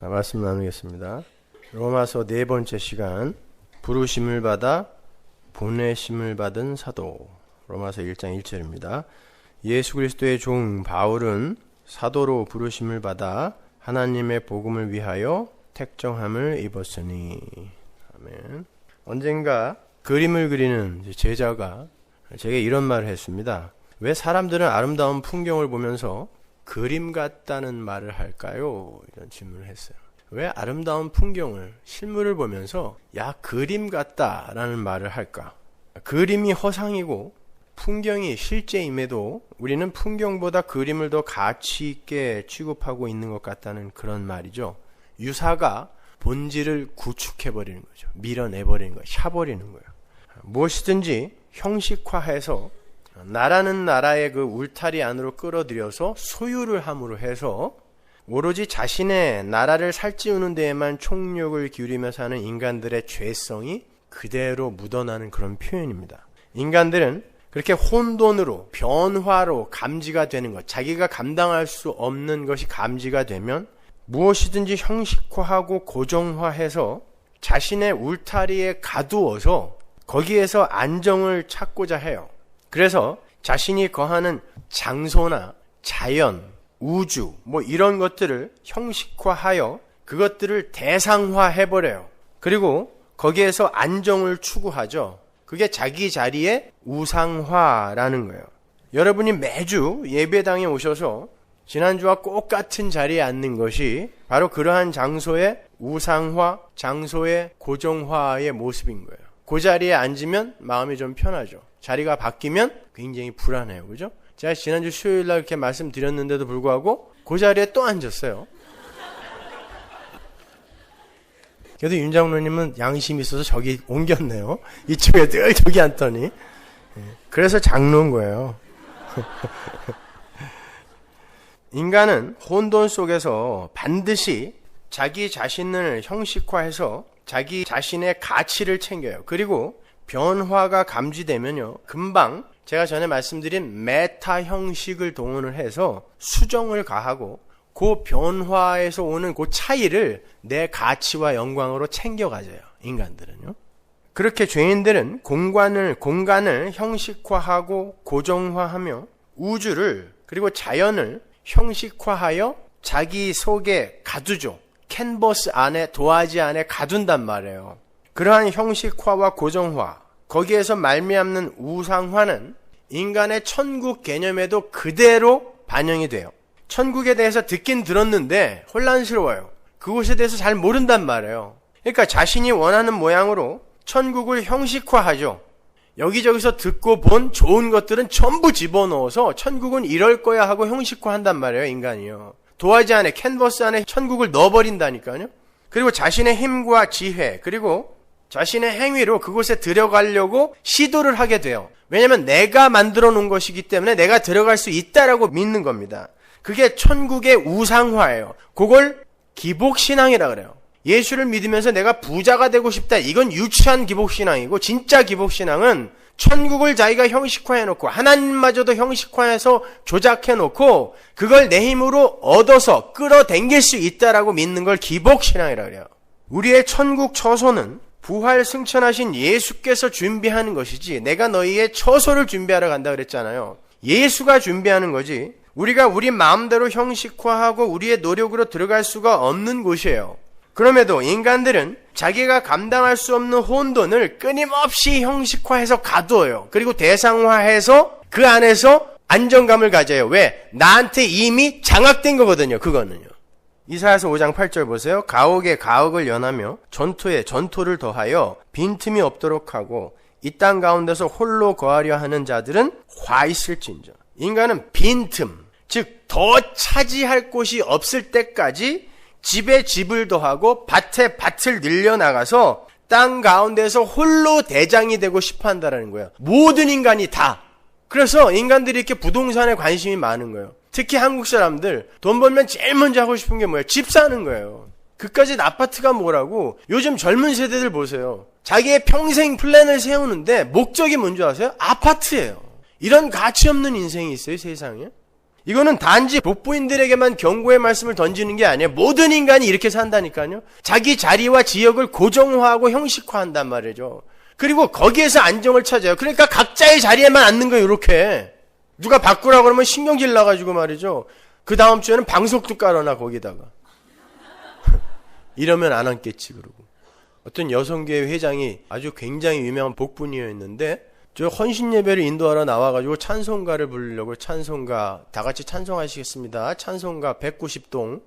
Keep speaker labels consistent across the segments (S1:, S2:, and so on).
S1: 말씀 나누겠습니다. 로마서 네 번째 시간, 부르심을 받아 보내심을 받은 사도. 로마서 1장 1절입니다. 예수 그리스도의 종 바울은 사도로 부르심을 받아 하나님의 복음을 위하여 택정함을 입었으니. 아멘. 언젠가 그림을 그리는 제자가 제게 이런 말을 했습니다. 왜 사람들은 아름다운 풍경을 보면서 그림 같다는 말을 할까요? 이런 질문을 했어요. 왜 아름다운 풍경을, 실물을 보면서 야, 그림 같다라는 말을 할까? 그림이 허상이고 풍경이 실제임에도 우리는 풍경보다 그림을 더 가치 있게 취급하고 있는 것 같다는 그런 말이죠. 유사가 본질을 구축해버리는 거죠. 밀어내버리는 거예요. 샤버리는 거예요. 무엇이든지 형식화해서 나라는 나라의 그 울타리 안으로 끌어들여서 소유를 함으로 해서 오로지 자신의 나라를 살찌우는 데에만 총력을 기울이며 사는 인간들의 죄성이 그대로 묻어나는 그런 표현입니다. 인간들은 그렇게 혼돈으로, 변화로 감지가 되는 것, 자기가 감당할 수 없는 것이 감지가 되면 무엇이든지 형식화하고 고정화해서 자신의 울타리에 가두어서 거기에서 안정을 찾고자 해요. 그래서 자신이 거하는 장소나 자연, 우주 이런 것들을 형식화하여 그것들을 대상화해버려요. 그리고 거기에서 안정을 추구하죠. 그게 자기 자리의 우상화라는 거예요. 여러분이 매주 예배당에 오셔서 지난주와 똑같은 자리에 앉는 것이 바로 그러한 장소의 우상화, 장소의 고정화의 모습인 거예요. 그 자리에 앉으면 마음이 좀 편하죠. 자리가 바뀌면 굉장히 불안해요. 그죠? 제가 지난주 수요일날 이렇게 말씀드렸는데도 불구하고 그 자리에 또 앉았어요. 그래도 윤 장로님은 양심이 있어서 저기 옮겼네요. 이쪽에 늘 저기 앉더니. 그래서 장로인 거예요. 인간은 혼돈 속에서 반드시 자기 자신을 형식화해서 자기 자신의 가치를 챙겨요. 그리고 변화가 감지되면요, 금방 제가 전에 말씀드린 메타 형식을 동원을 해서 수정을 가하고 그 변화에서 오는 그 차이를 내 가치와 영광으로 챙겨가져요. 인간들은요. 그렇게 죄인들은 공간을 형식화하고 고정화하며 우주를 그리고 자연을 형식화하여 자기 속에 가두죠. 캔버스 안에, 도화지 안에 가둔단 말이에요. 그러한 형식화와 고정화, 거기에서 말미암는 우상화는 인간의 천국 개념에도 그대로 반영이 돼요. 천국에 대해서 듣긴 들었는데 혼란스러워요. 그곳에 대해서 잘 모른단 말이에요. 그러니까 자신이 원하는 모양으로 천국을 형식화하죠. 여기저기서 듣고 본 좋은 것들은 전부 집어넣어서 천국은 이럴 거야 하고 형식화한단 말이에요. 인간이요. 도화지 안에, 캔버스 안에 천국을 넣어버린다니까요. 그리고 자신의 힘과 지혜, 그리고 자신의 행위로 그곳에 들어가려고 시도를 하게 돼요. 왜냐하면 내가 만들어 놓은 것이기 때문에 내가 들어갈 수 있다라고 믿는 겁니다. 그게 천국의 우상화예요. 그걸 기복신앙이라 그래요. 예수를 믿으면서 내가 부자가 되고 싶다. 이건 유치한 기복신앙이고, 진짜 기복신앙은 천국을 자기가 형식화해놓고 하나님마저도 형식화해서 조작해놓고 그걸 내 힘으로 얻어서 끌어당길 수 있다라고 믿는 걸 기복신앙이라 그래요. 우리의 천국 처소는 부활 승천하신 예수께서 준비하는 것이지 내가 너희의 처소를 준비하러 간다 그랬잖아요. 예수가 준비하는 거지 우리가 우리 마음대로 형식화하고 우리의 노력으로 들어갈 수가 없는 곳이에요. 그럼에도 인간들은 자기가 감당할 수 없는 혼돈을 끊임없이 형식화해서 가두어요. 그리고 대상화해서 그 안에서 안정감을 가져요. 왜? 나한테 이미 장악된 거거든요. 그거는요. 이사야서 5장 8절 보세요. 가옥에 가옥을 연하며 전투에 전투를 더하여 빈틈이 없도록 하고 이 땅 가운데서 홀로 거하려 하는 자들은 화 있을진저. 인간은 빈틈, 즉 더 차지할 곳이 없을 때까지 집에 집을 더하고 밭에 밭을 늘려나가서 땅 가운데서 홀로 대장이 되고 싶어 한다는 거예요. 모든 인간이 다. 그래서 인간들이 이렇게 부동산에 관심이 많은 거예요. 특히 한국 사람들 돈 벌면 제일 먼저 하고 싶은 게 뭐예요? 집 사는 거예요. 그까짓 아파트가 뭐라고. 요즘 젊은 세대들 보세요. 자기의 평생 플랜을 세우는데 목적이 뭔지 아세요? 아파트예요. 이런 가치 없는 인생이 있어요, 세상에? 이거는 단지 복부인들에게만 경고의 말씀을 던지는 게 아니에요. 모든 인간이 이렇게 산다니까요. 자기 자리와 지역을 고정화하고 형식화한단 말이죠. 그리고 거기에서 안정을 찾아요. 그러니까 각자의 자리에만 앉는 거예요. 이렇게. 누가 바꾸라고 그러면 신경질 나가지고 말이죠. 그 다음 주에는 방석도 깔아놔 거기다가. 이러면 안 앉겠지 그러고. 어떤 여성교회 회장이 아주 굉장히 유명한 복분이었는데 저 헌신 예배를 인도하러 나와가지고 찬송가를 부르려고 찬송가 다 같이 찬송하시겠습니다. 찬송가 190동.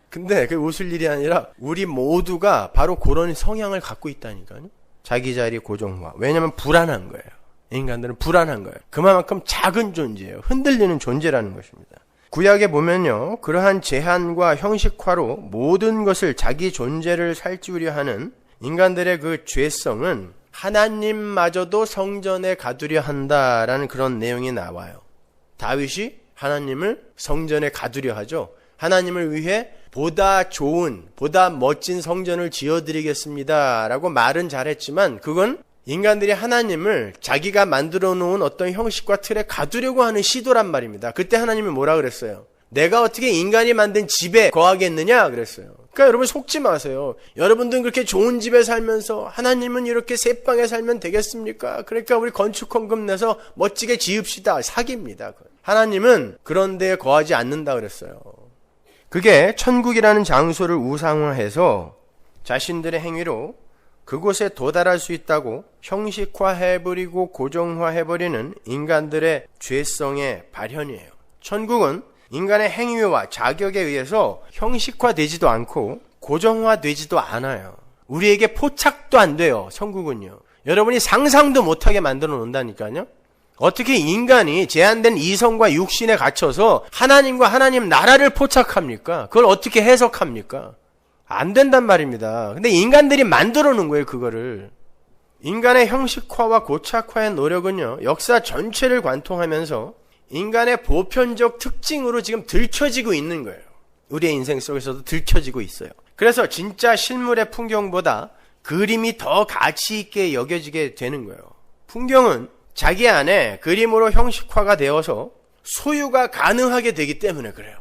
S1: 근데 그 웃을 일이 아니라 우리 모두가 바로 그런 성향을 갖고 있다니까요. 자기 자리 고정화. 왜냐면 불안한 거예요. 인간들은 불안한 거예요. 그만큼 작은 존재예요. 흔들리는 존재라는 것입니다. 구약에 보면요. 그러한 제한과 형식화로 모든 것을 자기 존재를 살찌우려 하는 인간들의 그 죄성은 하나님마저도 성전에 가두려 한다라는 그런 내용이 나와요. 다윗이 하나님을 성전에 가두려 하죠. 하나님을 위해 보다 좋은, 보다 멋진 성전을 지어드리겠습니다 라고 말은 잘했지만 그건 인간들이 하나님을 자기가 만들어 놓은 어떤 형식과 틀에 가두려고 하는 시도란 말입니다. 그때 하나님이 뭐라 그랬어요? 내가 어떻게 인간이 만든 집에 거하겠느냐 그랬어요. 그러니까 여러분 속지 마세요. 여러분들은 그렇게 좋은 집에 살면서 하나님은 이렇게 새 방에 살면 되겠습니까? 그러니까 우리 건축헌금 내서 멋지게 지읍시다. 사기입니다. 하나님은 그런 데에 거하지 않는다 그랬어요. 그게 천국이라는 장소를 우상화해서 자신들의 행위로 그곳에 도달할 수 있다고 형식화해버리고 고정화해버리는 인간들의 죄성의 발현이에요. 천국은 인간의 행위와 자격에 의해서 형식화되지도 않고 고정화되지도 않아요. 우리에게 포착도 안 돼요. 천국은요. 여러분이 상상도 못하게 만들어 놓는다니까요. 어떻게 인간이 제한된 이성과 육신에 갇혀서 하나님과 하나님 나라를 포착합니까? 그걸 어떻게 해석합니까? 안 된단 말입니다. 근데 인간들이 만들어 놓은 거예요, 그거를. 인간의 형식화와 고착화의 노력은요, 역사 전체를 관통하면서 인간의 보편적 특징으로 지금 들춰지고 있는 거예요. 우리의 인생 속에서도 들춰지고 있어요. 그래서 진짜 실물의 풍경보다 그림이 더 가치 있게 여겨지게 되는 거예요. 풍경은 자기 안에 그림으로 형식화가 되어서 소유가 가능하게 되기 때문에 그래요.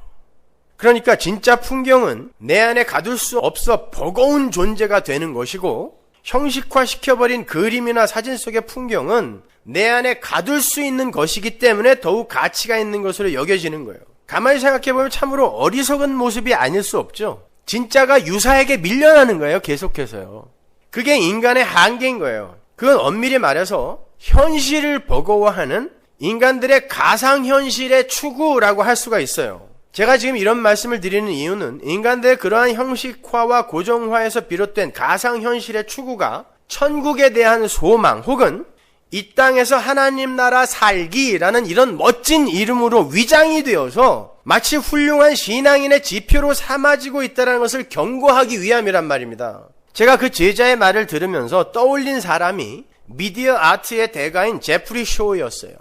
S1: 그러니까 진짜 풍경은 내 안에 가둘 수 없어 버거운 존재가 되는 것이고 형식화시켜버린 그림이나 사진 속의 풍경은 내 안에 가둘 수 있는 것이기 때문에 더욱 가치가 있는 것으로 여겨지는 거예요. 가만히 생각해보면 참으로 어리석은 모습이 아닐 수 없죠. 진짜가 유사에게 밀려나는 거예요. 계속해서요. 그게 인간의 한계인 거예요. 그건 엄밀히 말해서 현실을 버거워하는 인간들의 가상현실의 추구라고 할 수가 있어요. 제가 지금 이런 말씀을 드리는 이유는 인간들의 그러한 형식화와 고정화에서 비롯된 가상현실의 추구가 천국에 대한 소망 혹은 이 땅에서 하나님 나라 살기라는 이런 멋진 이름으로 위장이 되어서 마치 훌륭한 신앙인의 지표로 삼아지고 있다는 것을 경고하기 위함이란 말입니다. 제가 그 제자의 말을 들으면서 떠올린 사람이 미디어 아트의 대가인 제프리 쇼였어요.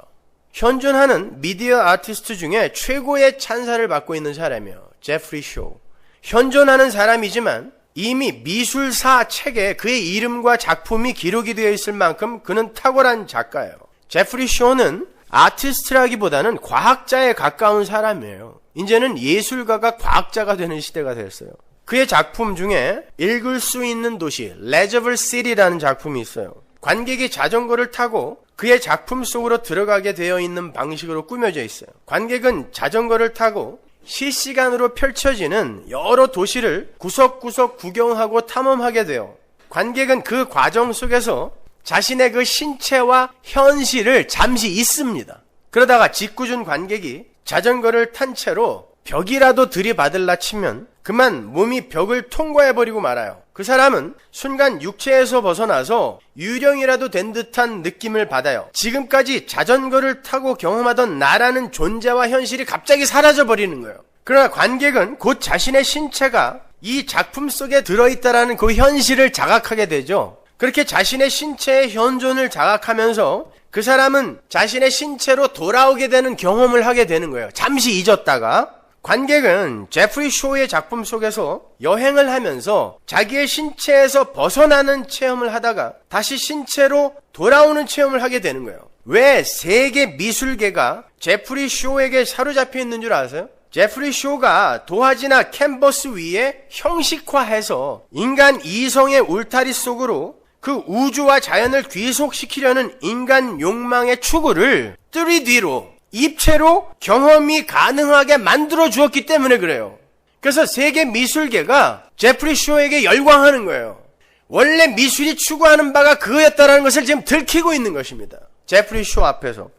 S1: 현존하는 미디어 아티스트 중에 최고의 찬사를 받고 있는 사람이에요. 제프리 쇼. 현존하는 사람이지만 이미 미술사 책에 그의 이름과 작품이 기록이 되어 있을 만큼 그는 탁월한 작가예요. 제프리 쇼는 아티스트라기보다는 과학자에 가까운 사람이에요. 이제는 예술가가 과학자가 되는 시대가 됐어요. 그의 작품 중에 읽을 수 있는 도시, 레저블 시티라는 작품이 있어요. 관객이 자전거를 타고 그의 작품 속으로 들어가게 되어 있는 방식으로 꾸며져 있어요. 관객은 자전거를 타고 실시간으로 펼쳐지는 여러 도시를 구석구석 구경하고 탐험하게 돼요. 관객은 그 과정 속에서 자신의 그 신체와 현실을 잠시 잊습니다. 그러다가 짓궂은 관객이 자전거를 탄 채로 벽이라도 들이받을라 치면 그만 몸이 벽을 통과해버리고 말아요. 그 사람은 순간 육체에서 벗어나서 유령이라도 된 듯한 느낌을 받아요. 지금까지 자전거를 타고 경험하던 나라는 존재와 현실이 갑자기 사라져버리는 거예요. 그러나 관객은 곧 자신의 신체가 이 작품 속에 들어있다라는 그 현실을 자각하게 되죠. 그렇게 자신의 신체의 현존을 자각하면서 그 사람은 자신의 신체로 돌아오게 되는 경험을 하게 되는 거예요. 잠시 잊었다가. 관객은 제프리 쇼의 작품 속에서 여행을 하면서 자기의 신체에서 벗어나는 체험을 하다가 다시 신체로 돌아오는 체험을 하게 되는 거예요. 왜 세계 미술계가 제프리 쇼에게 사로잡혀 있는 줄 아세요? 제프리 쇼가 도화지나 캔버스 위에 형식화해서 인간 이성의 울타리 속으로 그 우주와 자연을 귀속시키려는 인간 욕망의 추구를 3D로 입체로 경험이 가능하게 만들어 주었기 때문에 그래요. 그래서 세계 미술계가 제프리 쇼에게 열광하는 거예요. 원래 미술이 추구하는 바가 그거였다는 것을 지금 들키고 있는 것입니다. 제프리 쇼 앞에서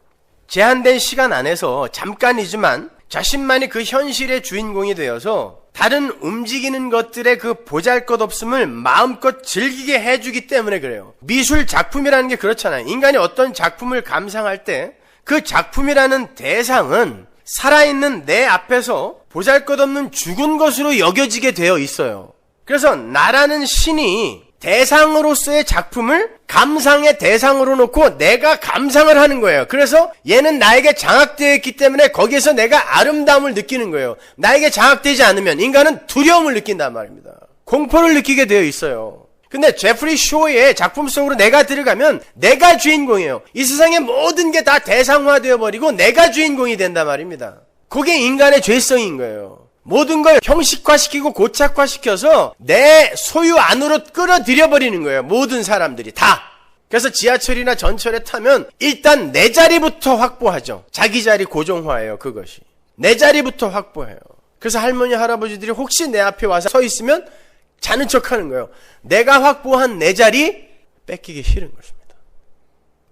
S1: 제한된 시간 안에서 잠깐이지만 자신만이 그 현실의 주인공이 되어서 다른 움직이는 것들의 그 보잘것없음을 마음껏 즐기게 해주기 때문에 그래요. 미술 작품이라는 게 그렇잖아요. 인간이 어떤 작품을 감상할 때 그 작품이라는 대상은 살아있는 내 앞에서 보잘것없는 죽은 것으로 여겨지게 되어 있어요. 그래서 나라는 신이 대상으로서의 작품을 감상의 대상으로 놓고 내가 감상을 하는 거예요. 그래서 얘는 나에게 장악되어 있기 때문에 거기에서 내가 아름다움을 느끼는 거예요. 나에게 장악되지 않으면 인간은 두려움을 느낀단 말입니다. 공포를 느끼게 되어 있어요. 근데 제프리 쇼의 작품 속으로 내가 들어가면 내가 주인공이에요. 이 세상의 모든 게 다 대상화되어 버리고 내가 주인공이 된단 말입니다. 그게 인간의 죄성인 거예요. 모든 걸 형식화시키고 고착화시켜서 내 소유 안으로 끌어들여 버리는 거예요. 모든 사람들이 다. 그래서 지하철이나 전철에 타면 일단 내 자리부터 확보하죠. 자기 자리 고정화예요. 그것이. 내 자리부터 확보해요. 그래서 할머니 할아버지들이 혹시 내 앞에 와서 서 있으면 자는 척하는 거예요. 내가 확보한 내 자리 뺏기기 싫은 것입니다.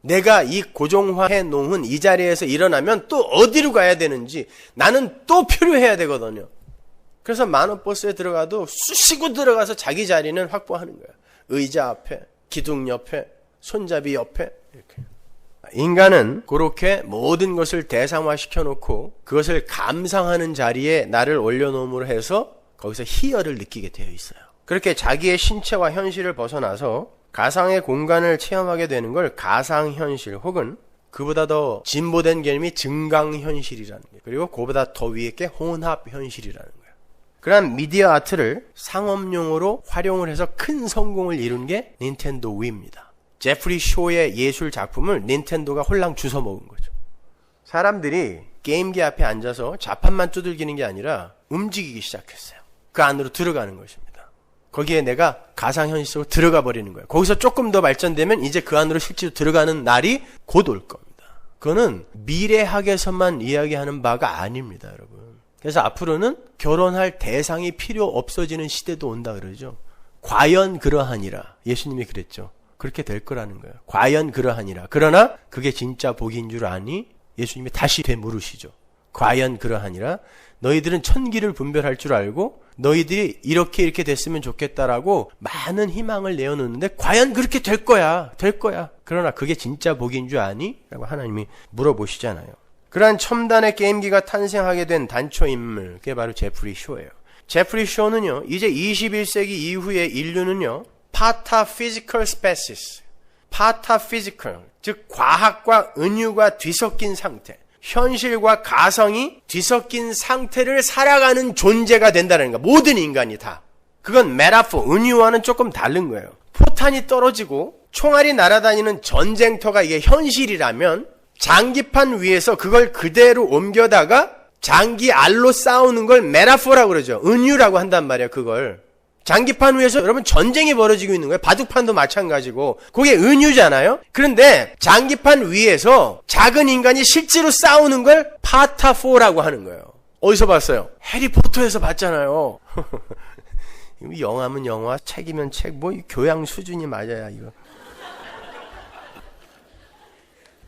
S1: 내가 이 고정화해 놓은 이 자리에서 일어나면 또 어디로 가야 되는지 나는 또 필요해야 되거든요. 그래서 만원 버스에 들어가도 쑤시고 들어가서 자기 자리는 확보하는 거예요. 의자 앞에, 기둥 옆에, 손잡이 옆에 이렇게. 인간은 그렇게 모든 것을 대상화시켜 놓고 그것을 감상하는 자리에 나를 올려놓음으로 해서 거기서 희열을 느끼게 되어 있어요. 그렇게 자기의 신체와 현실을 벗어나서 가상의 공간을 체험하게 되는 걸 가상현실 혹은 그보다 더 진보된 개념이 증강현실이라는 거예요. 그리고 그보다 더 위에 게 혼합현실이라는 거예요. 그러한 미디어 아트를 상업용으로 활용을 해서 큰 성공을 이룬 게 닌텐도 위입니다. 제프리 쇼의 예술 작품을 닌텐도가 홀랑 주워 먹은 거죠. 사람들이 게임기 앞에 앉아서 자판만 두들기는 게 아니라 움직이기 시작했어요. 그 안으로 들어가는 것입니다. 거기에 내가 가상현실 속으로 들어가 버리는 거예요. 거기서 조금 더 발전되면 이제 그 안으로 실제로 들어가는 날이 곧 올 겁니다. 그거는 미래학에서만 이야기하는 바가 아닙니다, 여러분. 그래서 앞으로는 결혼할 대상이 필요 없어지는 시대도 온다 그러죠. 과연 그러하니라. 예수님이 그랬죠. 그렇게 될 거라는 거예요. 과연 그러하니라. 그러나 그게 진짜 복인 줄 아니? 예수님이 다시 되물으시죠. 과연 그러하니라. 너희들은 천기를 분별할 줄 알고 너희들이 이렇게 됐으면 좋겠다라고 많은 희망을 내어놓는데 과연 그렇게 될 거야. 될 거야. 그러나 그게 진짜 복인 줄 아니? 라고 하나님이 물어보시잖아요. 그러한 첨단의 게임기가 탄생하게 된 단초인물, 그게 바로 제프리 쇼예요. 제프리 쇼는요, 이제 21세기 이후에 인류는요, 파타피지컬 스페시스, 파타피지컬, 즉 과학과 은유가 뒤섞인 상태, 현실과 가성이 뒤섞인 상태를 살아가는 존재가 된다는 거야. 모든 인간이 다. 그건 메타포, 은유와는 조금 다른 거예요. 포탄이 떨어지고 총알이 날아다니는 전쟁터가 이게 현실이라면 장기판 위에서 그걸 그대로 옮겨다가 장기 알로 싸우는 걸 메타포라고 그러죠. 은유라고 한단 말이에요. 그걸. 장기판 위에서 여러분 전쟁이 벌어지고 있는 거예요. 바둑판도 마찬가지고. 그게 은유잖아요. 그런데 장기판 위에서 작은 인간이 실제로 싸우는 걸 파타포라고 하는 거예요. 어디서 봤어요? 해리포터에서 봤잖아요. 영화면 영화, 책이면 책, 뭐 교양 수준이 맞아야 이거.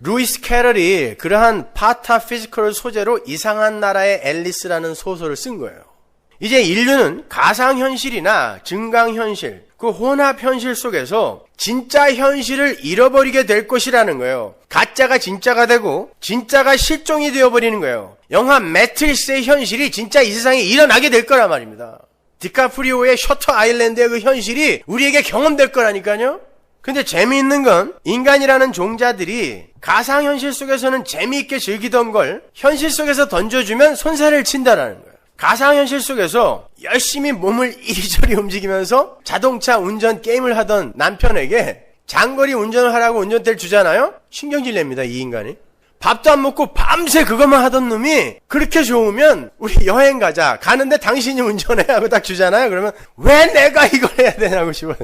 S1: 루이스 캐럴이 그러한 파타피지컬을 소재로 이상한 나라의 앨리스라는 소설을 쓴 거예요. 이제 인류는 가상현실이나 증강현실, 그 혼합현실 속에서 진짜 현실을 잃어버리게 될 것이라는 거예요. 가짜가 진짜가 되고 진짜가 실종이 되어버리는 거예요. 영화 매트릭스의 현실이 진짜 이 세상에 일어나게 될 거란 말입니다. 디카프리오의 셔터 아일랜드의 그 현실이 우리에게 경험될 거라니까요. 근데 재미있는 건 인간이라는 종자들이 가상현실 속에서는 재미있게 즐기던 걸 현실 속에서 던져주면 손살을 친다라는 거예요. 가상현실 속에서 열심히 몸을 이리저리 움직이면서 자동차 운전 게임을 하던 남편에게 장거리 운전을 하라고 운전대를 주잖아요? 신경질 냅니다, 이 인간이. 밥도 안 먹고 밤새 그것만 하던 놈이 그렇게 좋으면 우리 여행 가자. 가는데 당신이 운전해 하고 딱 주잖아요. 그러면 왜 내가 이걸 해야 되냐고 싶어요.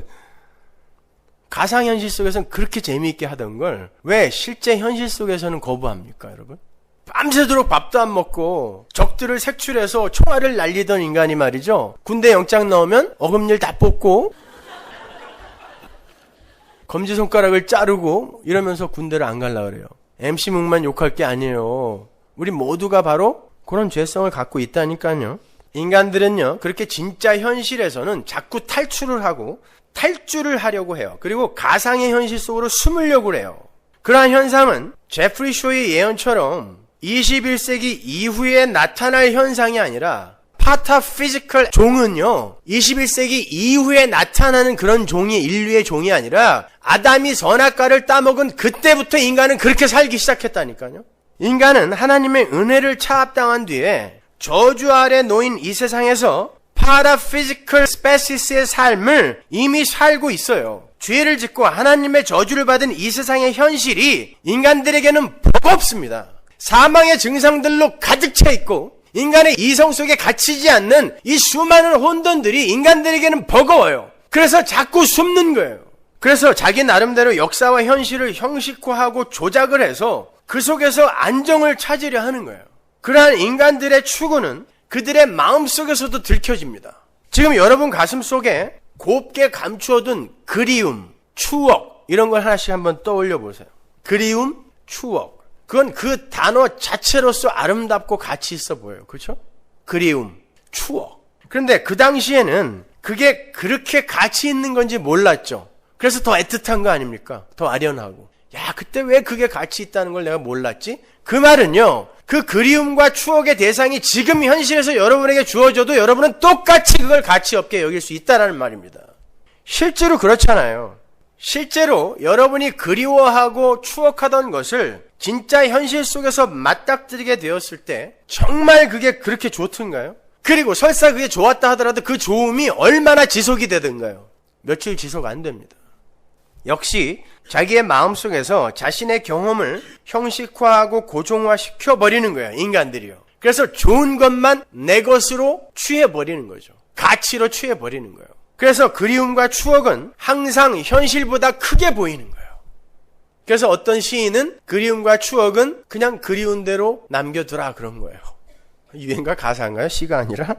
S1: 가상현실 속에서는 그렇게 재미있게 하던 걸 왜 실제 현실 속에서는 거부합니까, 여러분? 밤새도록 밥도 안 먹고 적들을 색출해서 총알을 날리던 인간이 말이죠. 군대 영장 나오면 어금니를 다 뽑고 검지손가락을 자르고 이러면서 군대를 안 갈라 그래요. MC 묵만 욕할 게 아니에요. 우리 모두가 바로 그런 죄성을 갖고 있다니까요. 인간들은요, 그렇게 진짜 현실에서는 자꾸 탈출을 하고 탈주를 하려고 해요. 그리고 가상의 현실 속으로 숨으려고 해요. 그러한 현상은 제프리 쇼의 예언처럼 21세기 이후에 나타날 현상이 아니라 파타피지컬 종은요, 21세기 이후에 나타나는 그런 종이 인류의 종이 아니라 아담이 선악과를 따먹은 그때부터 인간은 그렇게 살기 시작했다니까요. 인간은 하나님의 은혜를 차압당한 뒤에 저주 아래 놓인 이 세상에서 파라피지컬 스페시스의 삶을 이미 살고 있어요. 죄를 짓고 하나님의 저주를 받은 이 세상의 현실이 인간들에게는 버겁습니다. 사망의 증상들로 가득 차 있고 인간의 이성 속에 갇히지 않는 이 수많은 혼돈들이 인간들에게는 버거워요. 그래서 자꾸 숨는 거예요. 그래서 자기 나름대로 역사와 현실을 형식화하고 조작을 해서 그 속에서 안정을 찾으려 하는 거예요. 그러한 인간들의 추구는 그들의 마음속에서도 들켜집니다. 지금 여러분 가슴 속에 곱게 감추어둔 그리움, 추억 이런 걸 하나씩 한번 떠올려 보세요. 그리움, 추억. 그건 그 단어 자체로서 아름답고 가치 있어 보여요. 그렇죠? 그리움, 추억. 그런데 그 당시에는 그게 그렇게 가치 있는 건지 몰랐죠. 그래서 더 애틋한 거 아닙니까? 더 아련하고. 야, 그때 왜 그게 가치 있다는 걸 내가 몰랐지? 그 말은요, 그 그리움과 추억의 대상이 지금 현실에서 여러분에게 주어져도 여러분은 똑같이 그걸 가치 없게 여길 수 있다는 말입니다. 실제로 그렇잖아요. 실제로 여러분이 그리워하고 추억하던 것을 진짜 현실 속에서 맞닥뜨리게 되었을 때 정말 그게 그렇게 좋던가요? 그리고 설사 그게 좋았다 하더라도 그 좋음이 얼마나 지속이 되던가요? 며칠 지속 안 됩니다. 역시 자기의 마음속에서 자신의 경험을 형식화하고 고정화시켜버리는 거예요. 인간들이요. 그래서 좋은 것만 내 것으로 취해버리는 거죠. 가치로 취해버리는 거예요. 그래서 그리움과 추억은 항상 현실보다 크게 보이는 거예요. 그래서 어떤 시인은 그리움과 추억은 그냥 그리운 대로 남겨두라 그런 거예요. 유행가 가사인가요? 시가 아니라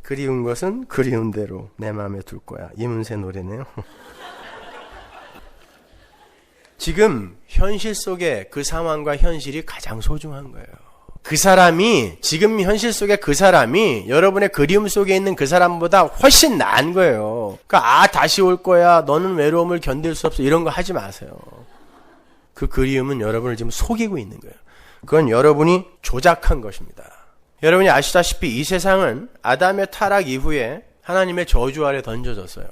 S1: 그리운 것은 그리운 대로 내 마음에 둘 거야. 이문세 노래네요. 지금 현실 속에 그 상황과 현실이 가장 소중한 거예요. 그 사람이 지금 현실 속에 그 사람이 여러분의 그리움 속에 있는 그 사람보다 훨씬 나은 거예요. 그러니까 다시 올 거야. 너는 외로움을 견딜 수 없어. 이런 거 하지 마세요. 그 그리움은 여러분을 지금 속이고 있는 거예요. 그건 여러분이 조작한 것입니다. 여러분이 아시다시피 이 세상은 아담의 타락 이후에 하나님의 저주 아래 던져졌어요.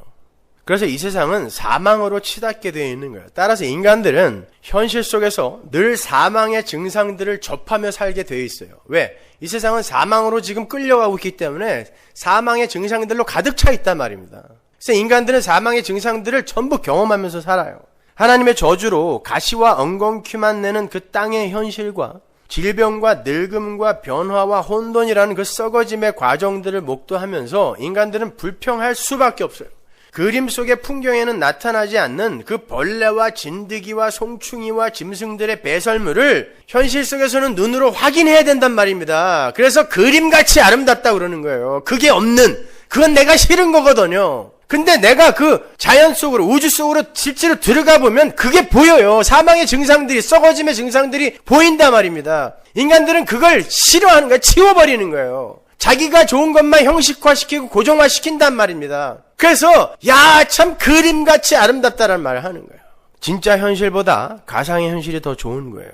S1: 그래서 이 세상은 사망으로 치닫게 되어 있는 거예요. 따라서 인간들은 현실 속에서 늘 사망의 증상들을 접하며 살게 되어 있어요. 왜? 이 세상은 사망으로 지금 끌려가고 있기 때문에 사망의 증상들로 가득 차 있단 말입니다. 그래서 인간들은 사망의 증상들을 전부 경험하면서 살아요. 하나님의 저주로 가시와 엉겅퀴만 내는 그 땅의 현실과 질병과 늙음과 변화와 혼돈이라는 그 썩어짐의 과정들을 목도하면서 인간들은 불평할 수밖에 없어요. 그림 속의 풍경에는 나타나지 않는 그 벌레와 진드기와 송충이와 짐승들의 배설물을 현실 속에서는 눈으로 확인해야 된단 말입니다. 그래서 그림같이 아름답다고 그러는 거예요. 그게 없는, 그건 내가 싫은 거거든요. 근데 내가 그 자연 속으로, 우주 속으로 실제로 들어가 보면 그게 보여요. 사망의 증상들이, 썩어짐의 증상들이 보인단 말입니다. 인간들은 그걸 싫어하는 거예요. 치워버리는 거예요. 자기가 좋은 것만 형식화시키고 고정화시킨단 말입니다. 그래서 야, 참 그림같이 아름답다라는 말을 하는 거예요. 진짜 현실보다 가상의 현실이 더 좋은 거예요.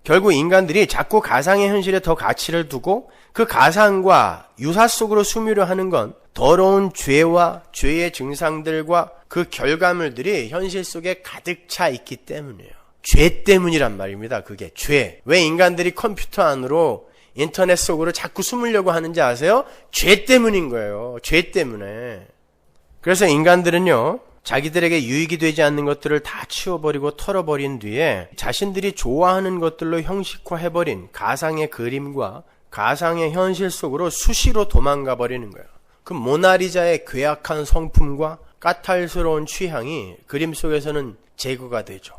S1: 결국 인간들이 자꾸 가상의 현실에 더 가치를 두고 그 가상과 유사 속으로 숨으려 하는 건 더러운 죄와 죄의 증상들과 그 결과물들이 현실 속에 가득 차 있기 때문이에요. 죄 때문이란 말입니다. 그게 죄. 왜 인간들이 컴퓨터 안으로 인터넷 속으로 자꾸 숨으려고 하는지 아세요? 죄 때문인 거예요. 죄 때문에. 그래서 인간들은요, 자기들에게 유익이 되지 않는 것들을 다 치워버리고 털어버린 뒤에 자신들이 좋아하는 것들로 형식화해버린 가상의 그림과 가상의 현실 속으로 수시로 도망가 버리는 거예요. 그 모나리자의 괴악한 성품과 까탈스러운 취향이 그림 속에서는 제거가 되죠.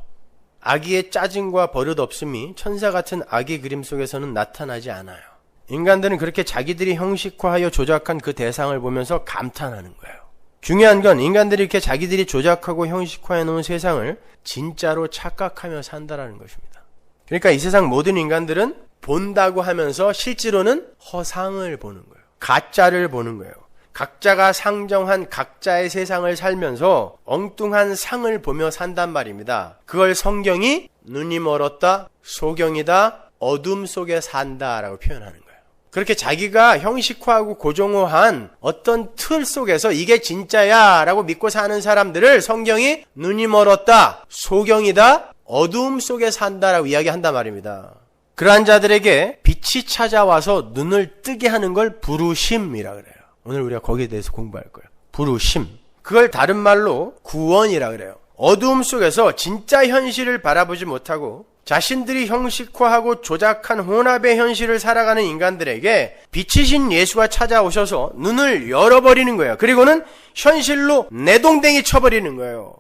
S1: 아기의 짜증과 버릇없음이 천사 같은 아기 그림 속에서는 나타나지 않아요. 인간들은 그렇게 자기들이 형식화하여 조작한 그 대상을 보면서 감탄하는 거예요. 중요한 건 인간들이 이렇게 자기들이 조작하고 형식화해 놓은 세상을 진짜로 착각하며 산다라는 것입니다. 그러니까 이 세상 모든 인간들은 본다고 하면서 실제로는 허상을 보는 거예요. 가짜를 보는 거예요. 각자가 상정한 각자의 세상을 살면서 엉뚱한 상을 보며 산단 말입니다. 그걸 성경이 눈이 멀었다, 소경이다, 어둠 속에 산다라고 표현하는 거예요. 그렇게 자기가 형식화하고 고정화한 어떤 틀 속에서 이게 진짜야 라고 믿고 사는 사람들을 성경이 눈이 멀었다, 소경이다, 어둠 속에 산다라고 이야기한단 말입니다. 그러한 자들에게 빛이 찾아와서 눈을 뜨게 하는 걸 부르심이라 그래요. 오늘 우리가 거기에 대해서 공부할 거예요. 부르심. 그걸 다른 말로 구원이라 그래요. 어두움 속에서 진짜 현실을 바라보지 못하고 자신들이 형식화하고 조작한 혼합의 현실을 살아가는 인간들에게 빛이신 예수가 찾아오셔서 눈을 열어버리는 거예요. 그리고는 현실로 내동댕이 쳐버리는 거예요.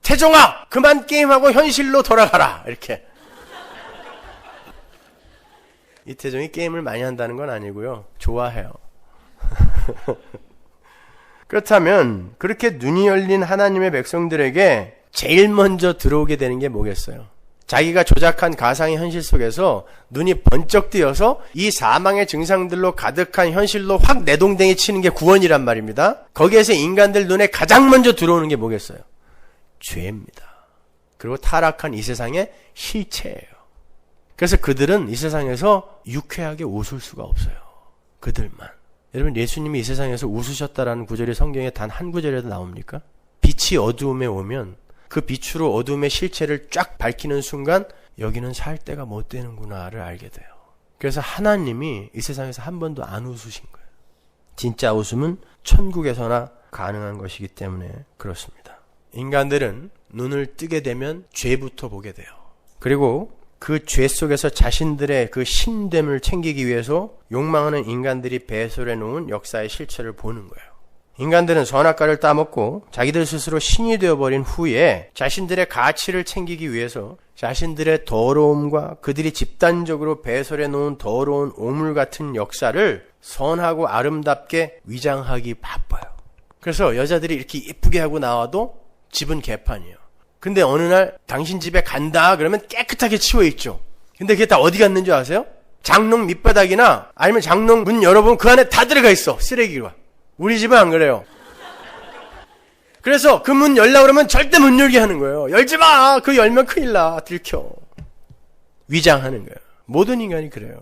S1: 태종아, 그만 게임하고 현실로 돌아가라. 이렇게. 이태종이 게임을 많이 한다는 건 아니고요. 좋아해요. 그렇다면 그렇게 눈이 열린 하나님의 백성들에게 제일 먼저 들어오게 되는 게 뭐겠어요? 자기가 조작한 가상의 현실 속에서 눈이 번쩍 뜨여서 이 사망의 증상들로 가득한 현실로 확 내동댕이 치는 게 구원이란 말입니다. 거기에서 인간들 눈에 가장 먼저 들어오는 게 뭐겠어요? 죄입니다. 그리고 타락한 이 세상의 실체예요. 그래서 그들은 이 세상에서 유쾌하게 웃을 수가 없어요. 그들만. 여러분, 예수님이 이 세상에서 웃으셨다라는 구절이 성경에 단 한 구절에도 나옵니까? 빛이 어두움에 오면 그 빛으로 어둠의 실체를 쫙 밝히는 순간 여기는 살 데가 못 되는구나를 알게 돼요. 그래서 하나님이 이 세상에서 한 번도 안 웃으신 거예요. 진짜 웃음은 천국에서나 가능한 것이기 때문에 그렇습니다. 인간들은 눈을 뜨게 되면 죄부터 보게 돼요. 그리고 그 죄 속에서 자신들의 그 신됨을 챙기기 위해서 욕망하는 인간들이 배설해 놓은 역사의 실체를 보는 거예요. 인간들은 선악과를 따먹고 자기들 스스로 신이 되어버린 후에 자신들의 가치를 챙기기 위해서 자신들의 더러움과 그들이 집단적으로 배설해 놓은 더러운 오물 같은 역사를 선하고 아름답게 위장하기 바빠요. 그래서 여자들이 이렇게 예쁘게 하고 나와도 집은 개판이에요. 근데 어느 날 당신 집에 간다 그러면 깨끗하게 치워있죠. 근데 그게 다 어디 갔는 줄 아세요? 장롱 밑바닥이나 아니면 장롱 문 열어보면 그 안에 다 들어가 있어. 쓰레기가. 우리 집은 안 그래요. 그래서 그 문 열려고 그러면 절대 못 열게 하는 거예요. 열지 마! 그 열면 큰일 나. 들켜. 위장하는 거예요. 모든 인간이 그래요.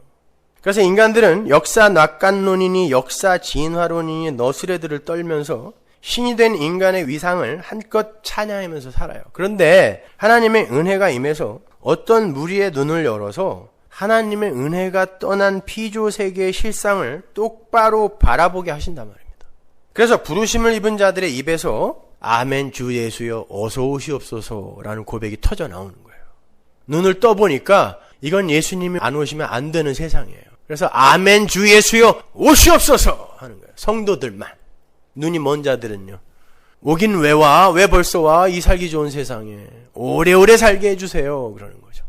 S1: 그래서 인간들은 역사 낙관론이니 역사 진화론이니 너스레들을 떨면서 신이 된 인간의 위상을 한껏 찬양하면서 살아요. 그런데 하나님의 은혜가 임해서 어떤 무리의 눈을 열어서 하나님의 은혜가 떠난 피조세계의 실상을 똑바로 바라보게 하신단 말입니다. 그래서 부르심을 입은 자들의 입에서 아멘 주 예수여 어서 오시옵소서라는 고백이 터져 나오는 거예요. 눈을 떠보니까 이건 예수님이 안 오시면 안 되는 세상이에요. 그래서 아멘 주 예수여 오시옵소서 하는 거예요. 성도들만. 눈이 먼 자들은요. 오긴 왜 와? 왜 벌써 와? 이 살기 좋은 세상에. 오래오래 살게 해주세요. 그러는 거죠.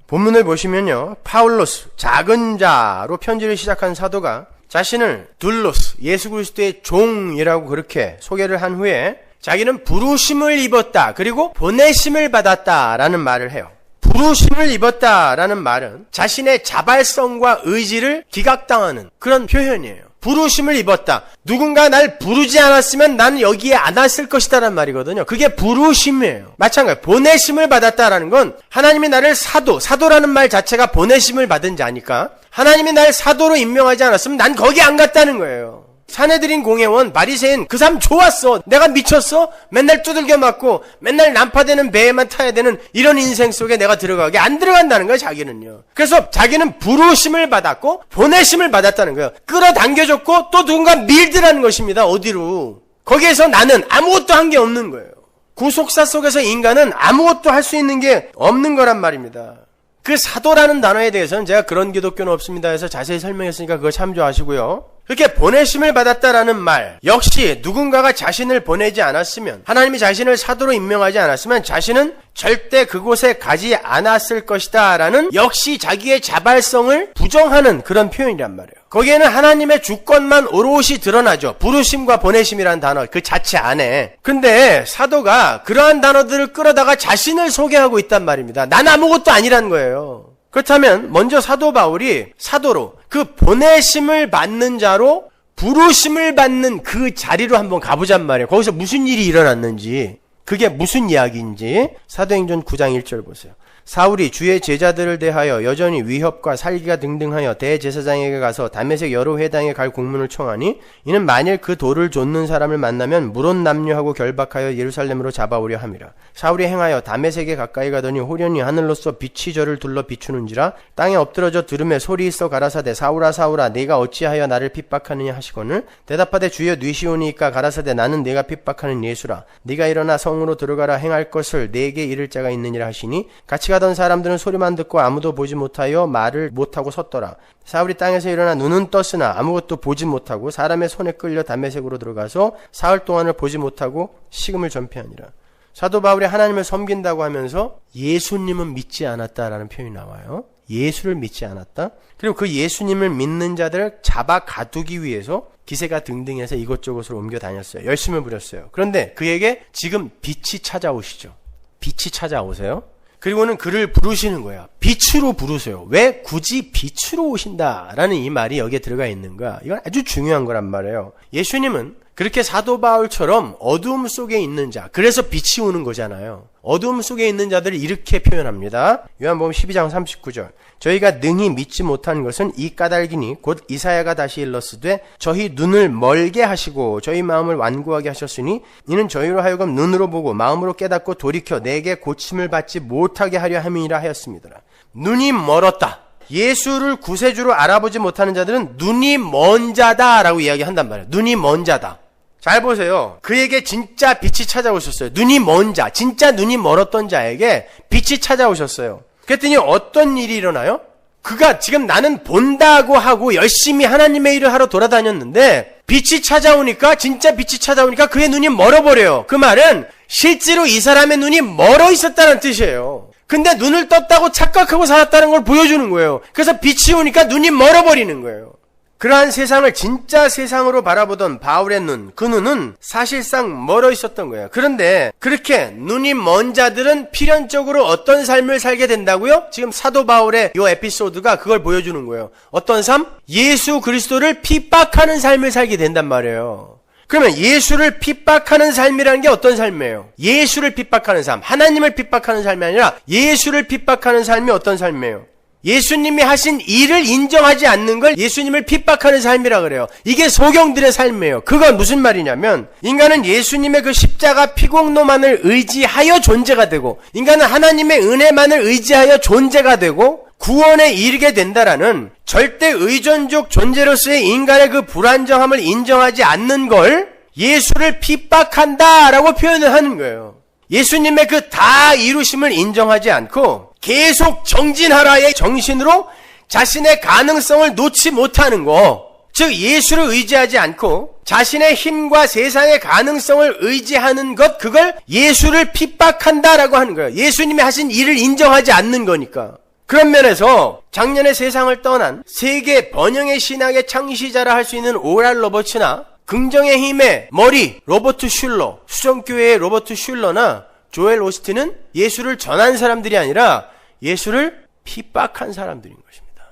S1: 본문을 보시면요. 파울로스, 작은 자로 편지를 시작한 사도가 자신을 둘로스, 예수 그리스도의 종이라고 그렇게 소개를 한 후에 자기는 부르심을 입었다. 그리고 보내심을 받았다라는 말을 해요. 부르심을 입었다라는 말은 자신의 자발성과 의지를 기각당하는 그런 표현이에요. 부르심을 입었다. 누군가 날 부르지 않았으면 나는 여기에 안 왔을 것이다라는 말이거든요. 그게 부르심이에요. 마찬가지. 보내심을 받았다라는 건 하나님이 나를 사도라는 말 자체가 보내심을 받은 자니까 하나님이 날 사도로 임명하지 않았으면 난 거기 안 갔다는 거예요. 사내들인 공회원, 바리새인 그 사람 좋았어. 내가 미쳤어? 맨날 두들겨 맞고 맨날 난파되는 배에만 타야 되는 이런 인생 속에 내가 들어가게 안 들어간다는 거예요. 자기는요. 그래서 자기는 부르심을 받았고 보내심을 받았다는 거예요. 끌어당겨줬고 또 누군가 밀드라는 것입니다. 어디로. 거기에서 나는 아무것도 한 게 없는 거예요. 구속사 속에서 인간은 아무것도 할 수 있는 게 없는 거란 말입니다. 그 사도라는 단어에 대해서는 제가 그런 기독교는 없습니다 해서 자세히 설명했으니까 그거 참조하시고요. 그렇게 보내심을 받았다라는 말 역시 누군가가 자신을 보내지 않았으면, 하나님이 자신을 사도로 임명하지 않았으면 자신은 절대 그곳에 가지 않았을 것이다 라는 역시 자기의 자발성을 부정하는 그런 표현이란 말이에요. 거기에는 하나님의 주권만 오롯이 드러나죠. 부르심과 보내심이라는 단어 그 자체 안에. 근데 사도가 그러한 단어들을 끌어다가 자신을 소개하고 있단 말입니다. 난 아무것도 아니란 거예요. 그렇다면 먼저 사도 바울이 사도로, 그 보내심을 받는 자로 부르심을 받는 그 자리로 한번 가보잔 말이에요. 거기서 무슨 일이 일어났는지, 그게 무슨 이야기인지 사도행전 9장 1절 보세요. 사울이 주의 제자들을 대하여 여전히 위협과 살기가 등등하여 대제사장에게 가서 다메섹 여러 회당에 갈 공문을 청하니, 이는 만일 그 돌을 좇는 사람을 만나면 물론 남녀하고 결박하여 예루살렘으로 잡아오려 함이라. 사울이 행하여 다메섹에 가까이 가더니 호련히 하늘로서 빛이 저를 둘러 비추는지라. 땅에 엎드러져 들음에 소리 있어 가라사대 사울아 사울아 네가 어찌하여 나를 핍박하느냐 하시거늘, 대답하되 주여 뉘시오니이까 가라사대 나는 네가 핍박하는 예수라. 네가 일어나 성으로 들어가라. 행할 것을 네게 이를 자가 있느니라 하시니, 같이 가던 사람들은 소리만 듣고 아무도 보지 못하여 말을 못하고 섰더라. 사울이 땅에서 일어나 눈은 떴으나 아무것도 보지 못하고 사람의 손에 끌려 다메섹으로 들어가서 사흘 동안을 보지 못하고 식음을 전폐하니라. 사도 바울이 하나님을 섬긴다고 하면서 예수님은 믿지 않았다라는 표현이 나와요. 예수를 믿지 않았다. 그리고 그 예수님을 믿는 자들을 잡아 가두기 위해서 기세가 등등해서 이곳저곳으로 옮겨 다녔어요. 열심을 부렸어요. 그런데 그에게 지금 빛이 찾아오시죠. 빛이 찾아오세요. 그리고는 그를 부르시는 거야. 빛으로 부르세요. 왜 굳이 빛으로 오신다라는 이 말이 여기에 들어가 있는가? 이건 아주 중요한 거란 말이에요. 예수님은 그렇게 사도 바울처럼 어두움 속에 있는 자, 그래서 빛이 오는 거잖아요. 어두움 속에 있는 자들을 이렇게 표현합니다. 요한복음 12장 39절. 저희가 능히 믿지 못한 것은 이 까닭이니 곧 이사야가 다시 일렀으되 저희 눈을 멀게 하시고 저희 마음을 완고하게 하셨으니 이는 저희로 하여금 눈으로 보고 마음으로 깨닫고 돌이켜 내게 고침을 받지 못하게 하려 함이니라 하였습니다. 눈이 멀었다. 예수를 구세주로 알아보지 못하는 자들은 눈이 먼 자다라고 이야기한단 말이에요. 눈이 먼 자다. 잘 보세요. 그에게 진짜 빛이 찾아오셨어요. 눈이 먼 자, 진짜 눈이 멀었던 자에게 빛이 찾아오셨어요. 그랬더니 어떤 일이 일어나요? 그가 지금 나는 본다고 하고 열심히 하나님의 일을 하러 돌아다녔는데 빛이 찾아오니까, 진짜 빛이 찾아오니까 그의 눈이 멀어버려요. 그 말은 실제로 이 사람의 눈이 멀어 있었다는 뜻이에요. 근데 눈을 떴다고 착각하고 살았다는 걸 보여주는 거예요. 그래서 빛이 오니까 눈이 멀어버리는 거예요. 그러한 세상을 진짜 세상으로 바라보던 바울의 눈, 그 눈은 사실상 멀어 있었던 거예요. 그런데 그렇게 눈이 먼 자들은 필연적으로 어떤 삶을 살게 된다고요? 지금 사도 바울의 이 에피소드가 그걸 보여주는 거예요. 어떤 삶? 예수 그리스도를 핍박하는 삶을 살게 된단 말이에요. 그러면 예수를 핍박하는 삶이라는 게 어떤 삶이에요? 예수를 핍박하는 삶, 하나님을 핍박하는 삶이 아니라 예수를 핍박하는 삶이 어떤 삶이에요? 예수님이 하신 일을 인정하지 않는 걸 예수님을 핍박하는 삶이라 그래요. 이게 소경들의 삶이에요. 그건 무슨 말이냐면, 인간은 예수님의 그 십자가 피공로만을 의지하여 존재가 되고, 인간은 하나님의 은혜만을 의지하여 존재가 되고 구원에 이르게 된다라는 절대 의존적 존재로서의 인간의 그 불안정함을 인정하지 않는 걸 예수를 핍박한다라고 표현을 하는 거예요. 예수님의 그 다 이루심을 인정하지 않고 계속 정진하라의 정신으로 자신의 가능성을 놓지 못하는 거, 즉 예수를 의지하지 않고 자신의 힘과 세상의 가능성을 의지하는 것, 그걸 예수를 핍박한다라고 하는 거예요. 예수님이 하신 일을 인정하지 않는 거니까. 그런 면에서 작년에 세상을 떠난 세계 번영의 신학의 창시자라 할 수 있는 오랄 로버츠나 긍정의 힘의 머리 로버트 슐러, 수정교회의 로버트 슐러나 조엘 오스틴은 예수를 전한 사람들이 아니라 예수를 핍박한 사람들인 것입니다.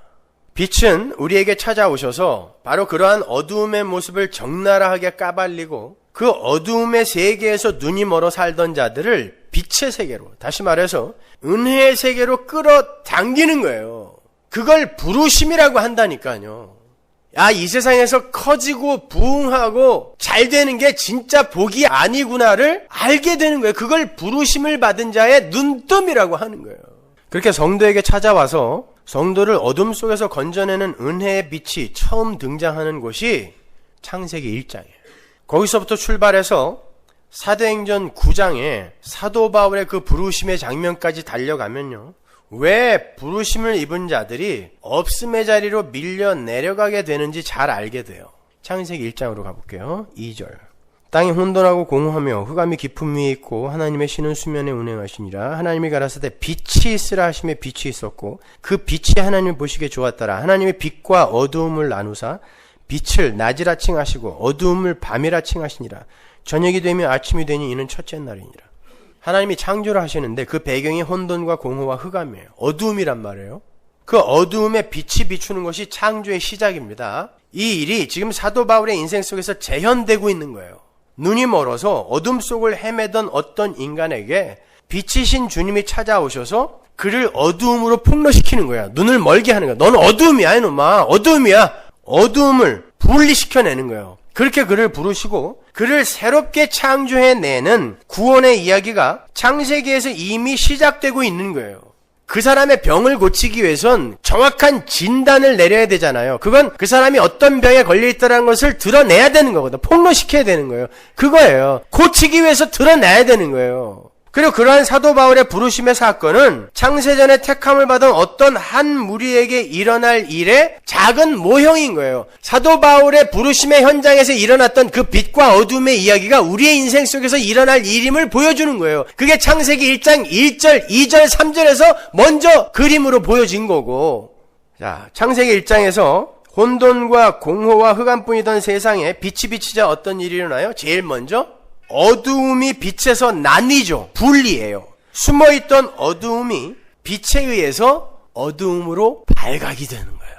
S1: 빛은 우리에게 찾아오셔서 바로 그러한 어두움의 모습을 적나라하게 까발리고 그 어두움의 세계에서 눈이 멀어 살던 자들을 빛의 세계로, 다시 말해서 은혜의 세계로 끌어당기는 거예요. 그걸 부르심이라고 한다니까요. 이 세상에서 커지고 부흥하고 잘 되는 게 진짜 복이 아니구나를 알게 되는 거예요. 그걸 부르심을 받은 자의 눈뜸이라고 하는 거예요. 그렇게 성도에게 찾아와서 성도를 어둠 속에서 건져내는 은혜의 빛이 처음 등장하는 곳이 창세기 1장이에요. 거기서부터 출발해서 사도행전 9장에 사도 바울의 그 부르심의 장면까지 달려가면요, 왜 부르심을 입은 자들이 없음의 자리로 밀려 내려가게 되는지 잘 알게 돼요. 창세기 1장으로 가볼게요. 2절. 땅이 혼돈하고 공허하며 흑암이 깊음 위에 있고 하나님의 신은 수면에 운행하시니라. 하나님이 가라사대 빛이 있으라 하심에 빛이 있었고 그 빛이 하나님을 보시기에 좋았더라. 하나님의 빛과 어두움을 나누사 빛을 낮이라 칭하시고 어두움을 밤이라 칭하시니라. 저녁이 되며 아침이 되니 이는 첫째 날이니라. 하나님이 창조를 하시는데 그 배경이 혼돈과 공허와 흑암이에요. 어두움이란 말이에요. 그 어두움에 빛이 비추는 것이 창조의 시작입니다. 이 일이 지금 사도 바울의 인생 속에서 재현되고 있는 거예요. 눈이 멀어서 어둠 속을 헤매던 어떤 인간에게 빛이신 주님이 찾아오셔서 그를 어두움으로 폭로시키는 거야. 눈을 멀게 하는 거야. 너는 어두움이야 이놈아. 어두움이야. 어두움을 분리시켜내는 거예요. 그렇게 그를 부르시고 그를 새롭게 창조해내는 구원의 이야기가 창세기에서 이미 시작되고 있는 거예요. 그 사람의 병을 고치기 위해선 정확한 진단을 내려야 되잖아요. 그건 그 사람이 어떤 병에 걸려있다는 것을 드러내야 되는 거거든. 폭로시켜야 되는 거예요. 그거예요. 고치기 위해서 드러내야 되는 거예요. 그리고 그러한 사도 바울의 부르심의 사건은 창세전에 택함을 받은 어떤 한 무리에게 일어날 일의 작은 모형인 거예요. 사도 바울의 부르심의 현장에서 일어났던 그 빛과 어둠의 이야기가 우리의 인생 속에서 일어날 일임을 보여주는 거예요. 그게 창세기 1장 1절, 2절, 3절에서 먼저 그림으로 보여진 거고, 자, 창세기 1장에서 혼돈과 공허와 흑암뿐이던 세상에 빛이 비치자 어떤 일이 일어나요? 제일 먼저 어두움이 빛에서 나뉘죠. 분리해요. 숨어있던 어두움이 빛에 의해서 어두움으로 발각이 되는 거예요.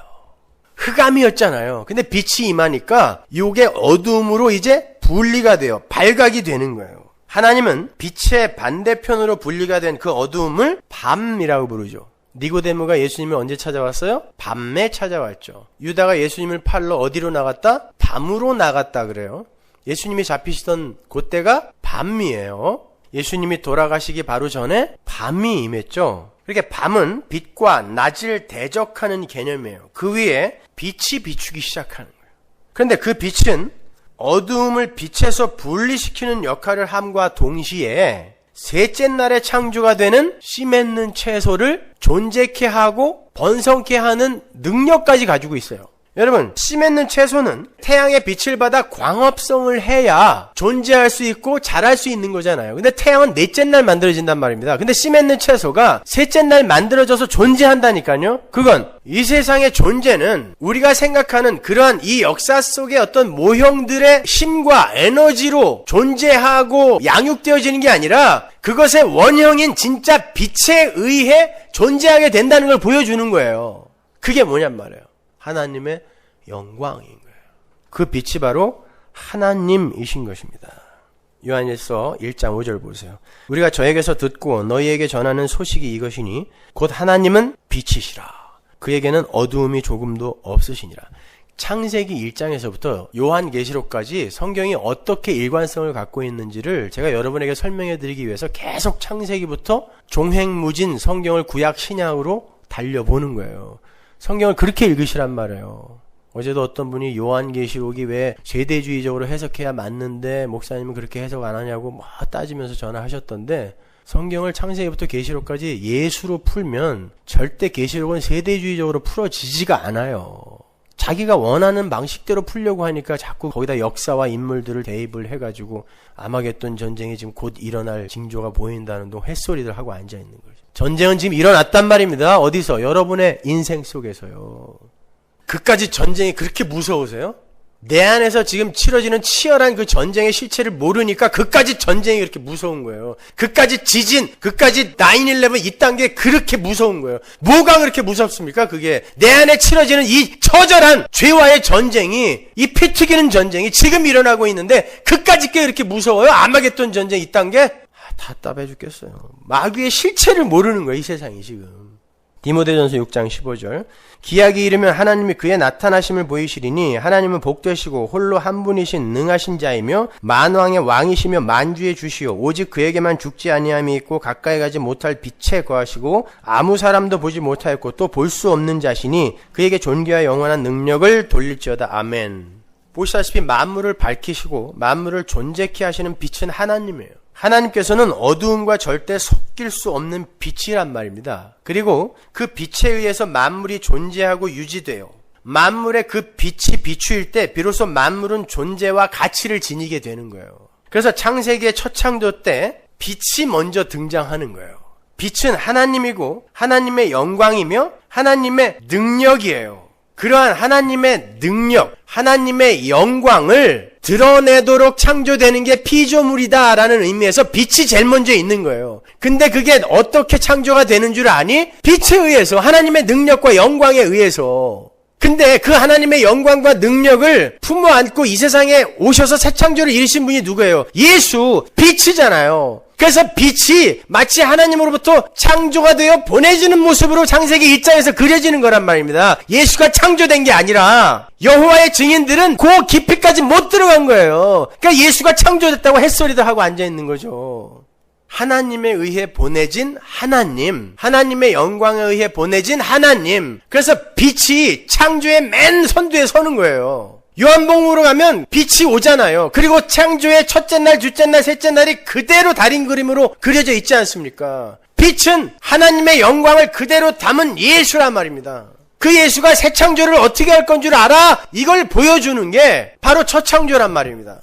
S1: 흑암이었잖아요. 근데 빛이 임하니까 이게 어두움으로 이제 분리가 돼요. 발각이 되는 거예요. 하나님은 빛의 반대편으로 분리가 된 그 어두움을 밤이라고 부르죠. 니고데모가 예수님을 언제 찾아왔어요? 밤에 찾아왔죠. 유다가 예수님을 팔러 어디로 나갔다? 밤으로 나갔다 그래요. 예수님이 잡히시던 그때가 밤이에요. 예수님이 돌아가시기 바로 전에 밤이 임했죠. 그렇게 밤은 빛과 낮을 대적하는 개념이에요. 그 위에 빛이 비추기 시작하는 거예요. 그런데 그 빛은 어두움을 빛에서 분리시키는 역할을 함과 동시에 셋째 날에 창조가 되는 씨 맺는 채소를 존재케 하고 번성케 하는 능력까지 가지고 있어요. 여러분, 씨 맺는 채소는 태양의 빛을 받아 광합성을 해야 존재할 수 있고 자랄 수 있는 거잖아요. 근데 태양은 넷째 날 만들어진단 말입니다. 근데 씨 맺는 채소가 셋째 날 만들어져서 존재한다니까요. 그건 이 세상의 존재는 우리가 생각하는 그러한 이 역사 속의 어떤 모형들의 힘과 에너지로 존재하고 양육되어지는 게 아니라 그것의 원형인 진짜 빛에 의해 존재하게 된다는 걸 보여주는 거예요. 그게 뭐냔 말이에요. 하나님의 영광인 거예요. 그 빛이 바로 하나님이신 것입니다. 요한일서 1장 5절 보세요. 우리가 저에게서 듣고 너희에게 전하는 소식이 이것이니 곧 하나님은 빛이시라. 그에게는 어두움이 조금도 없으시니라. 창세기 1장에서부터 요한계시록까지 성경이 어떻게 일관성을 갖고 있는지를 제가 여러분에게 설명해 드리기 위해서 계속 창세기부터 종횡무진 성경을 구약 신약으로 달려보는 거예요. 성경을 그렇게 읽으시란 말이에요. 어제도 어떤 분이 요한계시록이 왜 세대주의적으로 해석해야 맞는데 목사님은 그렇게 해석 안 하냐고 막 따지면서 전화하셨던데, 성경을 창세기부터 계시록까지 예수로 풀면 절대 계시록은 세대주의적으로 풀어지지가 않아요. 자기가 원하는 방식대로 풀려고 하니까 자꾸 거기다 역사와 인물들을 대입을 해가지고 아마겟돈 전쟁이 지금 곧 일어날 징조가 보인다는 동 햇소리들 하고 앉아있는 거죠. 전쟁은 지금 일어났단 말입니다. 어디서? 여러분의 인생 속에서요. 그까지 전쟁이 그렇게 무서우세요? 내 안에서 지금 치러지는 치열한 그 전쟁의 실체를 모르니까 그까지 전쟁이 그렇게 무서운 거예요. 그까지 지진, 그까지 9/11 이딴 게 그렇게 무서운 거예요. 뭐가 그렇게 무섭습니까? 그게 내 안에 치러지는 이 처절한 죄와의 전쟁이, 이 피 튀기는 전쟁이 지금 일어나고 있는데 그까지 게 그렇게 무서워요? 아마겟돈 전쟁 이딴 게? 답답해 죽겠어요. 마귀의 실체를 모르는 거예요, 이 세상이 지금. 디모데전서 6장 15절. 기약이 이르면 하나님이 그의 나타나심을 보이시리니 하나님은 복되시고 홀로 한 분이신 능하신 자이며 만왕의 왕이시며 만주의 주시오. 오직 그에게만 죽지 아니함이 있고 가까이 가지 못할 빛에 거하시고 아무 사람도 보지 못하였고 또 볼 수 없는 자시니 그에게 존귀와 영원한 능력을 돌릴지어다. 아멘. 보시다시피 만물을 밝히시고 만물을 존재케 하시는 빛은 하나님이에요. 하나님께서는 어두움과 절대 섞일 수 없는 빛이란 말입니다. 그리고 그 빛에 의해서 만물이 존재하고 유지돼요. 만물의 그 빛이 비추일 때 비로소 만물은 존재와 가치를 지니게 되는 거예요. 그래서 창세기의 첫 창조 때 빛이 먼저 등장하는 거예요. 빛은 하나님이고 하나님의 영광이며 하나님의 능력이에요. 그러한 하나님의 능력, 하나님의 영광을 드러내도록 창조되는 게 피조물이다라는 의미에서 빛이 제일 먼저 있는 거예요. 근데 그게 어떻게 창조가 되는 줄 아니? 빛에 의해서, 하나님의 능력과 영광에 의해서. 근데 그 하나님의 영광과 능력을 품어 안고 이 세상에 오셔서 새 창조를 이루신 분이 누구예요? 예수, 빛이잖아요. 그래서 빛이 마치 하나님으로부터 창조가 되어 보내지는 모습으로 창세기 1장에서 그려지는 거란 말입니다. 예수가 창조된 게 아니라 여호와의 증인들은 그 깊이까지 못 들어간 거예요. 그러니까 예수가 창조됐다고 햇소리도 하고 앉아있는 거죠. 하나님에 의해 보내진 하나님, 하나님의 영광에 의해 보내진 하나님. 그래서 빛이 창조의 맨 선두에 서는 거예요. 요한복음으로 가면 빛이 오잖아요. 그리고 창조의 첫째 날, 둘째 날, 셋째 날이 그대로 달인 그림으로 그려져 있지 않습니까? 빛은 하나님의 영광을 그대로 담은 예수란 말입니다. 그 예수가 새 창조를 어떻게 할 건 줄 알아? 이걸 보여주는 게 바로 첫 창조란 말입니다.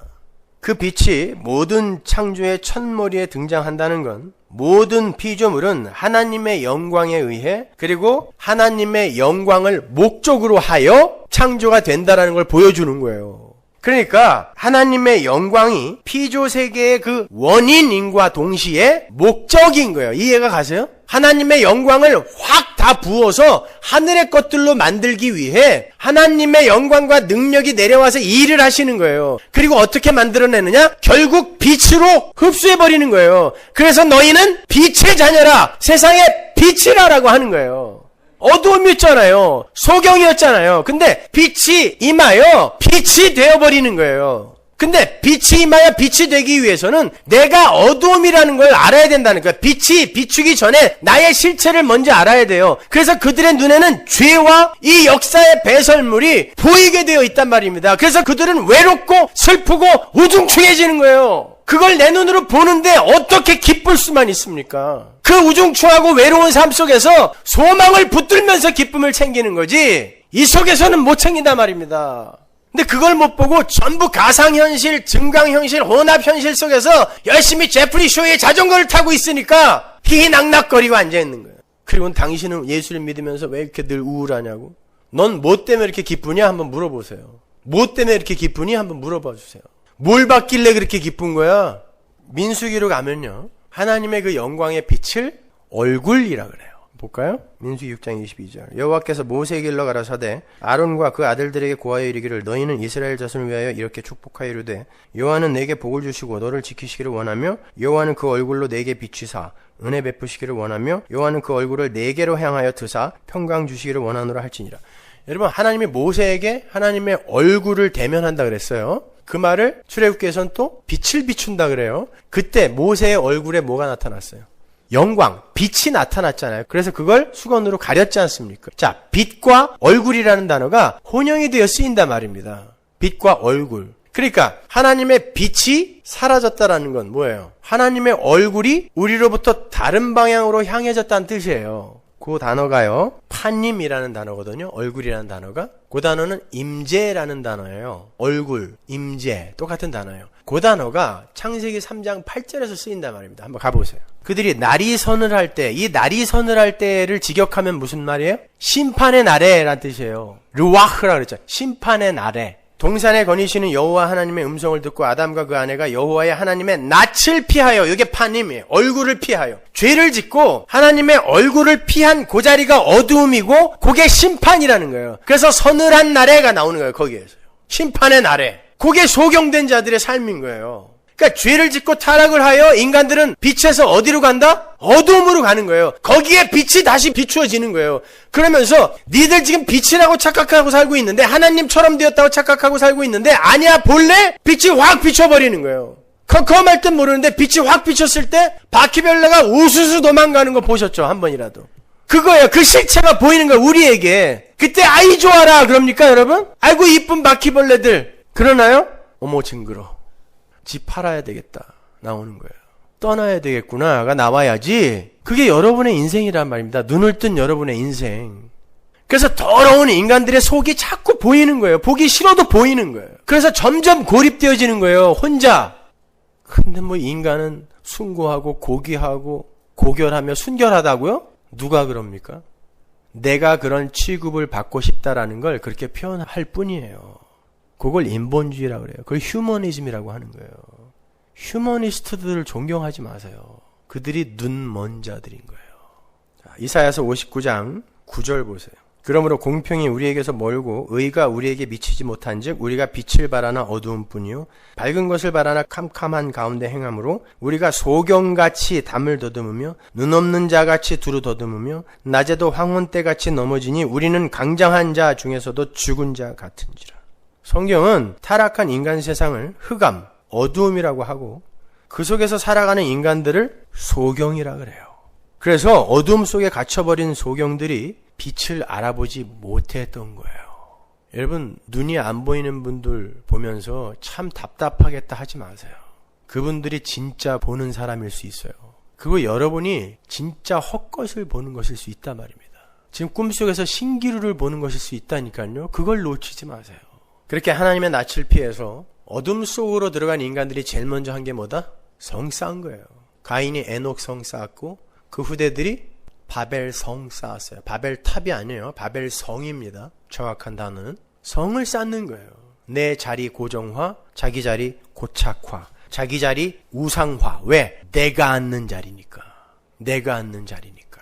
S1: 그 빛이 모든 창조의 첫머리에 등장한다는 건 모든 피조물은 하나님의 영광에 의해 그리고 하나님의 영광을 목적으로 하여 창조가 된다는 걸 보여주는 거예요. 그러니까 하나님의 영광이 피조세계의 그 원인인과 동시에 목적인 거예요. 이해가 가세요? 하나님의 영광을 확 다 부어서 하늘의 것들로 만들기 위해 하나님의 영광과 능력이 내려와서 일을 하시는 거예요. 그리고 어떻게 만들어내느냐? 결국 빛으로 흡수해버리는 거예요. 그래서 너희는 빛의 자녀라, 세상의 빛이라라고 하는 거예요. 어두움이었잖아요. 소경이었잖아요. 근데 빛이 임하여 빛이 되어버리는 거예요. 근데 빛이 임하여 빛이 되기 위해서는 내가 어두움이라는 걸 알아야 된다는 거예요. 빛이 비추기 전에 나의 실체를 먼저 알아야 돼요. 그래서 그들의 눈에는 죄와 이 역사의 배설물이 보이게 되어 있단 말입니다. 그래서 그들은 외롭고 슬프고 우중충해지는 거예요. 그걸 내 눈으로 보는데 어떻게 기쁠 수만 있습니까? 그 우중충하고 외로운 삶 속에서 소망을 붙들면서 기쁨을 챙기는 거지 이 속에서는 못 챙긴단 말입니다. 근데 그걸 못 보고 전부 가상현실, 증강현실, 혼합현실 속에서 열심히 제프리 쇼의 자전거를 타고 있으니까 희희낙낙거리고 앉아있는 거예요. 그리고 당신은 예수를 믿으면서 왜 이렇게 늘 우울하냐고? 넌 뭐 때문에 이렇게 기쁘냐? 한번 물어보세요. 뭐 때문에 이렇게 기쁘니? 한번 물어봐 주세요. 뭘 받길래 그렇게 기쁜 거야? 민수기로 가면요, 하나님의 그 영광의 빛을 얼굴이라 그래요. 볼까요? 민수기 6장 22절. 여호와께서 모세에게 일러 가라사대 아론과 그 아들들에게 고하여 이르기를 너희는 이스라엘 자손을 위하여 이렇게 축복하여 이르되 여호와는 내게 복을 주시고 너를 지키시기를 원하며 여호와는 그 얼굴로 내게 비추사 은혜 베푸시기를 원하며 여호와는 그 얼굴을 내게로 향하여 드사 평강 주시기를 원하노라 할지니라. 여러분, 하나님이 모세에게 하나님의 얼굴을 대면한다 그랬어요. 그 말을 출애굽기에서는 또 빛을 비춘다 그래요. 그때 모세의 얼굴에 뭐가 나타났어요? 영광, 빛이 나타났잖아요. 그래서 그걸 수건으로 가렸지 않습니까? 자, 빛과 얼굴이라는 단어가 혼용이 되어 쓰인단 말입니다. 빛과 얼굴. 그러니까 하나님의 빛이 사라졌다라는 건 뭐예요? 하나님의 얼굴이 우리로부터 다른 방향으로 향해졌다는 뜻이에요. 그 단어가요, 파님이라는 단어거든요. 얼굴이라는 단어가. 그 단어는 임재라는 단어예요. 얼굴, 임재, 똑같은 단어예요. 그 단어가 창세기 3장 8절에서 쓰인단 말입니다. 한번 가보세요. 그들이 날이선을 할 때, 이 날이선을 할 때를 직역하면 무슨 말이에요? 심판의 날에라는 뜻이에요. 르와흐라 그랬죠. 심판의 날에. 동산에 거니시는 여호와 하나님의 음성을 듣고 아담과 그 아내가 여호와의 하나님의 낯을 피하여, 이게 파님이에요. 얼굴을 피하여 죄를 짓고 하나님의 얼굴을 피한 그 자리가 어두움이고 그게 심판이라는 거예요. 그래서 서늘한 날에가 나오는 거예요. 거기에서요. 심판의 날에. 그게 소경된 자들의 삶인 거예요. 그러니까 죄를 짓고 타락을 하여 인간들은 빛에서 어디로 간다? 어두움으로 가는 거예요. 거기에 빛이 다시 비추어지는 거예요. 그러면서 니들 지금 빛이라고 착각하고 살고 있는데, 하나님처럼 되었다고 착각하고 살고 있는데 아니야, 본래 빛이 확 비춰버리는 거예요. 컴컴할 땐 모르는데 빛이 확 비쳤을 때 바퀴벌레가 우수수 도망가는 거 보셨죠? 한 번이라도. 그거예요. 그 실체가 보이는 거예요, 우리에게. 그때 아이 좋아라 그럽니까 여러분? 아이고 이쁜 바퀴벌레들, 그러나요? 어머 징그러. 집 팔아야 되겠다. 나오는 거예요. 떠나야 되겠구나가 나와야지. 그게 여러분의 인생이란 말입니다. 눈을 뜬 여러분의 인생. 그래서 더러운 인간들의 속이 자꾸 보이는 거예요. 보기 싫어도 보이는 거예요. 그래서 점점 고립되어지는 거예요. 혼자. 근데 뭐 인간은 숭고하고 고귀하고 고결하며 순결하다고요? 누가 그럽니까? 내가 그런 취급을 받고 싶다라는 걸 그렇게 표현할 뿐이에요. 그걸 인본주의라고 그래요. 그걸 휴머니즘이라고 하는 거예요. 휴머니스트들을 존경하지 마세요. 그들이 눈먼 자들인 거예요. 자, 이사야서 59장 9절 보세요. 그러므로 공평이 우리에게서 멀고 의가 우리에게 미치지 못한즉 우리가 빛을 바라나 어두움뿐이요 밝은 것을 바라나 캄캄한 가운데 행함으로 우리가 소경같이 담을 더듬으며 눈 없는 자같이 두루 더듬으며 낮에도 황혼때같이 넘어지니 우리는 강장한 자 중에서도 죽은 자 같은지라. 성경은 타락한 인간 세상을 흑암, 어두움이라고 하고 그 속에서 살아가는 인간들을 소경이라 그래요. 그래서 어두움 속에 갇혀버린 소경들이 빛을 알아보지 못했던 거예요. 여러분, 눈이 안 보이는 분들 보면서 참 답답하겠다 하지 마세요. 그분들이 진짜 보는 사람일 수 있어요. 그거 여러분이 진짜 헛것을 보는 것일 수 있단 말입니다. 지금 꿈속에서 신기루를 보는 것일 수 있다니까요. 그걸 놓치지 마세요. 그렇게 하나님의 낯을 피해서 어둠 속으로 들어간 인간들이 제일 먼저 한 게 뭐다? 성 쌓은 거예요. 가인이 에녹 성 쌓았고 그 후대들이 바벨 성 쌓았어요. 바벨 탑이 아니에요. 바벨 성입니다. 정확한 단어는. 성을 쌓는 거예요. 내 자리 고정화, 자기 자리 고착화, 자기 자리 우상화. 왜? 내가 앉는 자리니까. 내가 앉는 자리니까.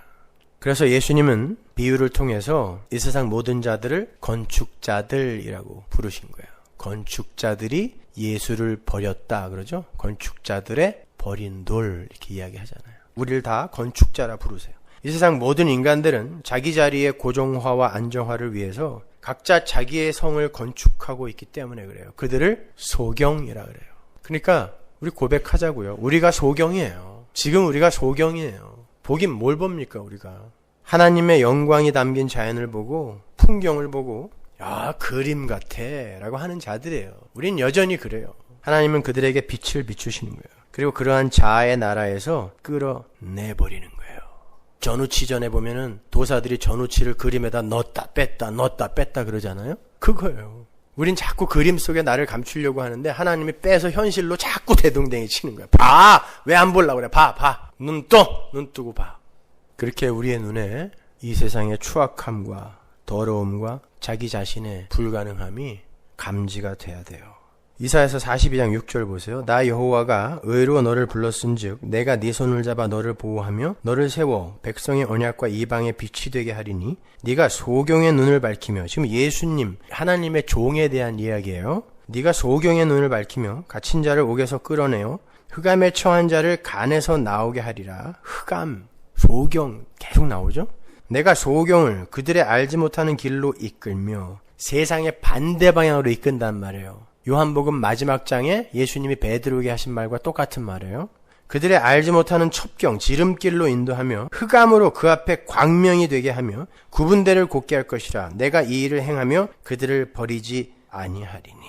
S1: 그래서 예수님은 비유를 통해서 이 세상 모든 자들을 건축자들이라고 부르신 거예요. 건축자들이 예수를 버렸다 그러죠. 건축자들의 버린 돌 이렇게 이야기하잖아요. 우리를 다 건축자라 부르세요. 이 세상 모든 인간들은 자기 자리의 고정화와 안정화를 위해서 각자 자기의 성을 건축하고 있기 때문에 그래요. 그들을 소경이라 그래요. 그러니까 우리 고백하자고요. 우리가 소경이에요. 지금 우리가 소경이에요. 보긴 뭘 봅니까 우리가. 하나님의 영광이 담긴 자연을 보고 풍경을 보고 야 그림 같아 라고 하는 자들이에요. 우린 여전히 그래요. 하나님은 그들에게 빛을 비추시는 거예요. 그리고 그러한 자아의 나라에서 끌어내버리는 거예요. 전우치전에 보면은 도사들이 전우치를 그림에다 넣었다 뺐다 그러잖아요. 그거예요. 우린 자꾸 그림 속에 나를 감추려고 하는데 하나님이 빼서 현실로 자꾸 대동댕이 치는 거야. 봐! 왜 안 보려고 그래? 봐! 눈 뜨고 봐. 그렇게 우리의 눈에 이 세상의 추악함과 더러움과 자기 자신의 불가능함이 감지가 돼야 돼요. 이사야서 42장 6절 보세요. 나 여호와가 의로 너를 불렀은즉 내가 네 손을 잡아 너를 보호하며 너를 세워 백성의 언약과 이방의 빛이 되게 하리니 네가 소경의 눈을 밝히며 지금 예수님 하나님의 종에 대한 이야기예요. 네가 소경의 눈을 밝히며 갇힌 자를 옥에서 끌어내어 흑암에 처한 자를 간에서 나오게 하리라. 흑암, 소경 계속 나오죠. 내가 소경을 그들의 알지 못하는 길로 이끌며 세상의 반대 방향으로 이끈단 말이에요. 요한복음 마지막 장에 예수님이 베드로에게 하신 말과 똑같은 말이에요. 그들의 알지 못하는 첩경, 지름길로 인도하며 흑암으로 그 앞에 광명이 되게 하며 구분대를 곧게 할 것이라. 내가 이 일을 행하며 그들을 버리지 아니하리니.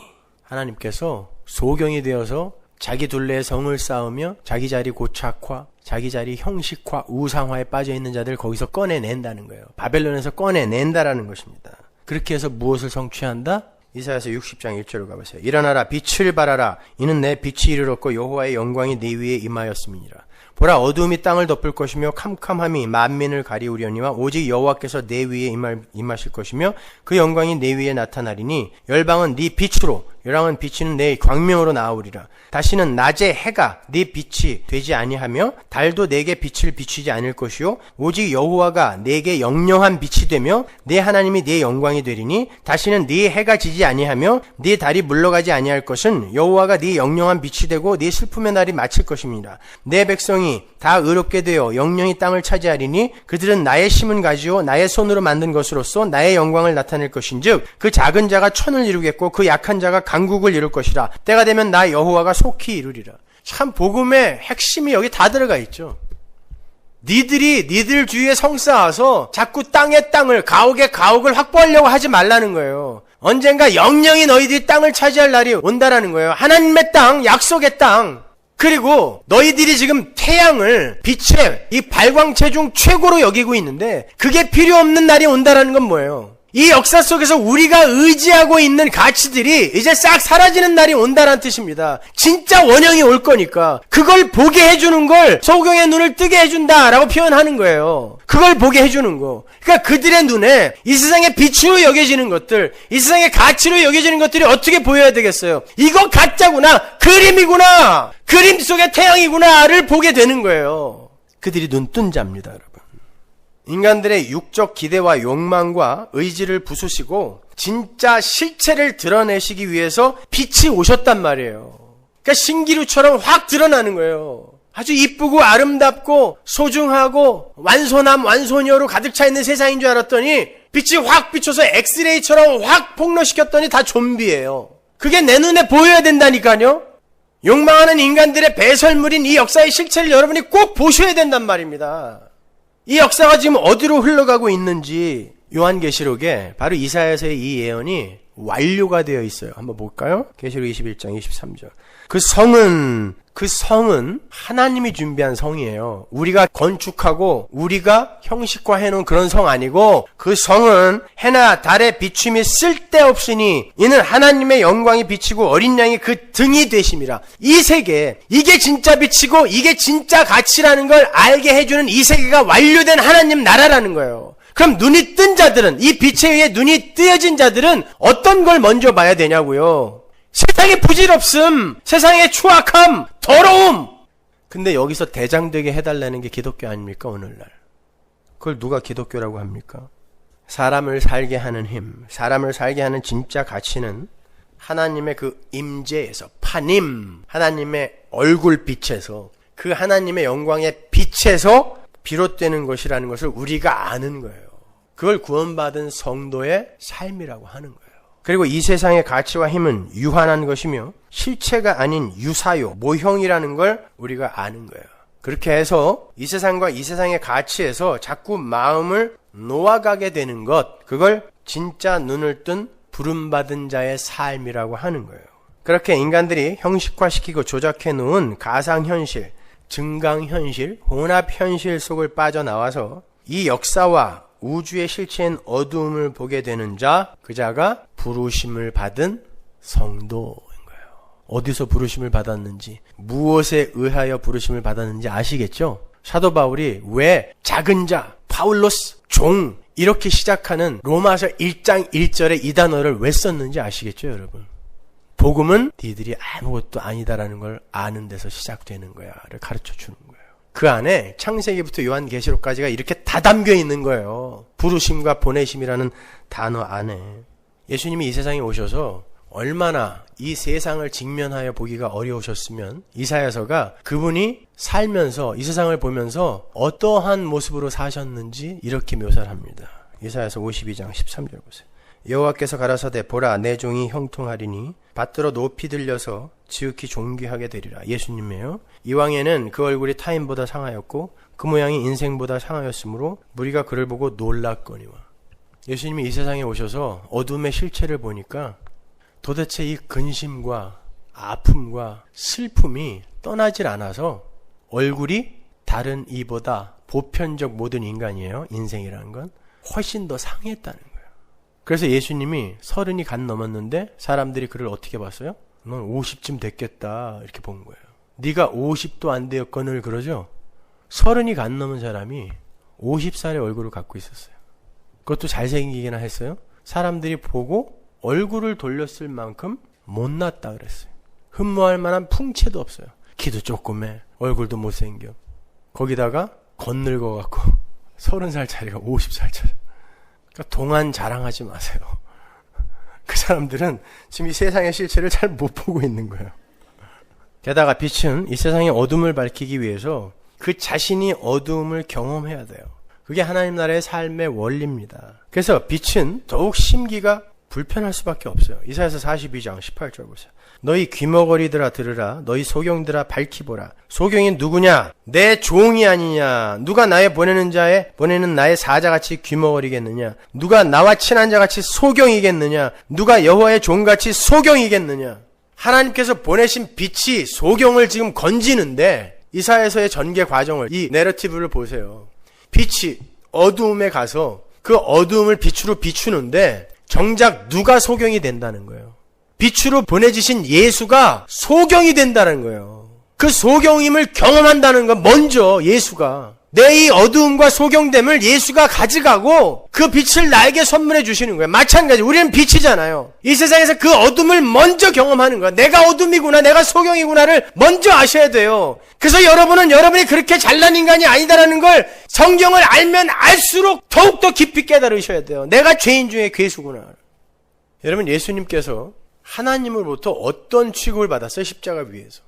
S1: 하나님께서 소경이 되어서 자기 둘레에 성을 쌓으며 자기 자리 고착화, 자기 자리 형식화, 우상화에 빠져있는 자들 거기서 꺼내낸다는 거예요. 바벨론에서 꺼내낸다라는 것입니다. 그렇게 해서 무엇을 성취한다? 이사야서 60장 1절로 가보세요. 일어나라 빛을 발하라. 이는 내 빛이 이르렀고 여호와의 영광이 네 위에 임하였음이니라. 보라 어두움이 땅을 덮을 것이며 캄캄함이 만민을 가리우려니와 오직 여호와께서 내 위에 임하실 것이며 그 영광이 내 위에 나타나리니 열방은 네 빛으로 열왕은 비치는 내 광명으로 나오리라. 다시는 낮에 해가 네 빛이 되지 아니하며 달도 내게 빛을 비추지 않을 것이요 오직 여호와가 내게 영영한 빛이 되며 내 하나님이 네 영광이 되리니 다시는 네 해가 지지 아니하며 네 달이 물러가지 아니할 것은 여호와가 네 영영한 빛이 되고 네 슬픔의 날이 마칠 것입니다. 내 백성이 다 의롭게 되어 영영이 땅을 차지하리니 그들은 나의 심은 가지요 나의 손으로 만든 것으로서 나의 영광을 나타낼 것인즉 그 작은 자가 천을 이루겠고 그 약한 자가 강국을 이룰 것이라. 때가 되면 나 여호와가 속히 이루리라. 참 복음의 핵심이 여기 다 들어가 있죠. 니들 주위에 성 쌓아서 자꾸 땅에 땅을 가옥에 가옥을 확보하려고 하지 말라는 거예요. 언젠가 영영이 너희들이 땅을 차지할 날이 온다라는 거예요. 하나님의 땅, 약속의 땅. 그리고 너희들이 지금 태양을 빛의 이 발광체 중 최고로 여기고 있는데 그게 필요 없는 날이 온다라는 건 뭐예요? 이 역사 속에서 우리가 의지하고 있는 가치들이 이제 싹 사라지는 날이 온다는 뜻입니다. 진짜 원형이 올 거니까 그걸 보게 해주는 걸 소경의 눈을 뜨게 해준다라고 표현하는 거예요. 그걸 보게 해주는 거. 그러니까 그들의 눈에 이 세상의 빛으로 여겨지는 것들, 이 세상의 가치로 여겨지는 것들이 어떻게 보여야 되겠어요? 이거 가짜구나, 그림이구나, 그림 속의 태양이구나를 보게 되는 거예요. 그들이 눈 뜬 자입니다, 여러분. 인간들의 육적 기대와 욕망과 의지를 부수시고 진짜 실체를 드러내시기 위해서 빛이 오셨단 말이에요. 그러니까 신기루처럼 확 드러나는 거예요. 아주 이쁘고 아름답고 소중하고 완소남 완소녀로 가득 차 있는 세상인 줄 알았더니 빛이 확 비춰서 엑스레이처럼 확 폭로시켰더니 다 좀비예요. 그게 내 눈에 보여야 된다니까요. 욕망하는 인간들의 배설물인 이 역사의 실체를 여러분이 꼭 보셔야 된단 말입니다. 이 역사가 지금 어디로 흘러가고 있는지 요한계시록에 바로 이사야서의 이 예언이 완료가 되어 있어요. 한번 볼까요? 계시록 21장 23절. 그 성은 하나님이 준비한 성이에요. 우리가 건축하고 우리가 형식화해 놓은 그런 성 아니고 그 성은 해나 달의 비춤이 쓸데없으니 이는 하나님의 영광이 비치고 어린 양이 그 등이 되심이라. 이 세계, 이게 진짜 빛이고 이게 진짜 가치라는 걸 알게 해주는 이 세계가 완료된 하나님 나라라는 거예요. 그럼 눈이 뜬 자들은, 이 빛에 의해 눈이 뜨여진 자들은 어떤 걸 먼저 봐야 되냐고요? 세상의 부질없음, 세상의 추악함, 더러움. 근데 여기서 대장되게 해달라는 게 기독교 아닙니까, 오늘날? 그걸 누가 기독교라고 합니까? 사람을 살게 하는 힘, 사람을 살게 하는 진짜 가치는 하나님의 그 임재에서, 파님, 하나님의 얼굴빛에서, 그 하나님의 영광의 빛에서 비롯되는 것이라는 것을 우리가 아는 거예요. 그걸 구원받은 성도의 삶이라고 하는 거예요. 그리고 이 세상의 가치와 힘은 유한한 것이며 실체가 아닌 유사요, 모형이라는 걸 우리가 아는 거예요. 그렇게 해서 이 세상과 이 세상의 가치에서 자꾸 마음을 놓아가게 되는 것, 그걸 진짜 눈을 뜬 부름받은 자의 삶이라고 하는 거예요. 그렇게 인간들이 형식화시키고 조작해 놓은 가상현실, 증강현실, 혼합현실 속을 빠져나와서 이 역사와 우주의 실체인 어두움을 보게 되는 자, 그 자가 부르심을 받은 성도인 거예요. 어디서 부르심을 받았는지, 무엇에 의하여 부르심을 받았는지 아시겠죠? 사도 바울이 왜 작은 자, 파울로스, 종 이렇게 시작하는 로마서 1장 1절에 이 단어를 왜 썼는지 아시겠죠, 여러분? 복음은 니들이 아무것도 아니다라는 걸 아는 데서 시작되는 거야를 가르쳐 주는 거예요. 그 안에 창세기부터 요한계시록까지가 이렇게 다 담겨 있는 거예요. 부르심과 보내심이라는 단어 안에. 예수님이 이 세상에 오셔서 얼마나 이 세상을 직면하여 보기가 어려우셨으면 이사야서가 그분이 살면서 이 세상을 보면서 어떠한 모습으로 사셨는지 이렇게 묘사를 합니다. 이사야서 52장 13절 보세요. 여호와께서 가라사대 보라 내 종이 형통하리니 받들어 높이 들려서 지극히 존귀하게 되리라. 예수님이에요. 이왕에는 그 얼굴이 타인보다 상하였고 그 모양이 인생보다 상하였으므로 무리가 그를 보고 놀랐거니와. 예수님이 이 세상에 오셔서 어둠의 실체를 보니까 도대체 이 근심과 아픔과 슬픔이 떠나질 않아서 얼굴이 다른 이보다 보편적 모든 인간이에요. 인생이라는 건 훨씬 더 상했다는 거예요. 그래서 예수님이 30이 간 넘었는데 사람들이 그를 어떻게 봤어요? 넌 50쯤 됐겠다 이렇게 본 거예요. 네가 50도 안 되었거늘 그러죠? 30이 간 넘은 사람이 50살의 얼굴을 갖고 있었어요. 그것도 잘생기기나 했어요. 사람들이 보고 얼굴을 돌렸을 만큼 못났다 그랬어요. 흠모할 만한 풍채도 없어요. 키도 조그매, 얼굴도 못생겨. 거기다가 겉늙어갖고 30살짜리가 50살짜리. 그러니까 동안 자랑하지 마세요. 그 사람들은 지금 이 세상의 실체를 잘 못 보고 있는 거예요. 게다가 빛은 이 세상의 어둠을 밝히기 위해서 그 자신이 어두움을 경험해야 돼요. 그게 하나님 나라의 삶의 원리입니다. 그래서 빛은 더욱 심기가 불편할 수밖에 없어요. 이사야서 42장 18절 보세요. 너희 귀머거리들아 들으라. 너희 소경들아 밝히 보라. 소경이 누구냐? 내 종이 아니냐? 누가 나의 보내는 나의 사자같이 귀머거리겠느냐? 누가 나와 친한 자같이 소경이겠느냐? 누가 여호와의 종같이 소경이겠느냐? 하나님께서 보내신 빛이 소경을 지금 건지는데, 이사야서의 전개 과정을, 이 내러티브를 보세요. 빛이 어두움에 가서 그 어두움을 빛으로 비추는데 정작 누가 소경이 된다는 거예요. 빛으로 보내주신 예수가 소경이 된다는 거예요. 그 소경임을 경험한다는 건 먼저 예수가, 내 이 어두움과 소경됨을 예수가 가져가고 그 빛을 나에게 선물해 주시는 거예요. 마찬가지, 우리는 빛이잖아요. 이 세상에서 그 어둠을 먼저 경험하는 거야. 내가 어둠이구나, 내가 소경이구나를 먼저 아셔야 돼요. 그래서 여러분은 여러분이 그렇게 잘난 인간이 아니다라는 걸 성경을 알면 알수록 더욱더 깊이 깨달으셔야 돼요. 내가 죄인 중에 괴수구나. 여러분, 예수님께서 하나님으로부터 어떤 취급을 받았어요? 십자가 위에서.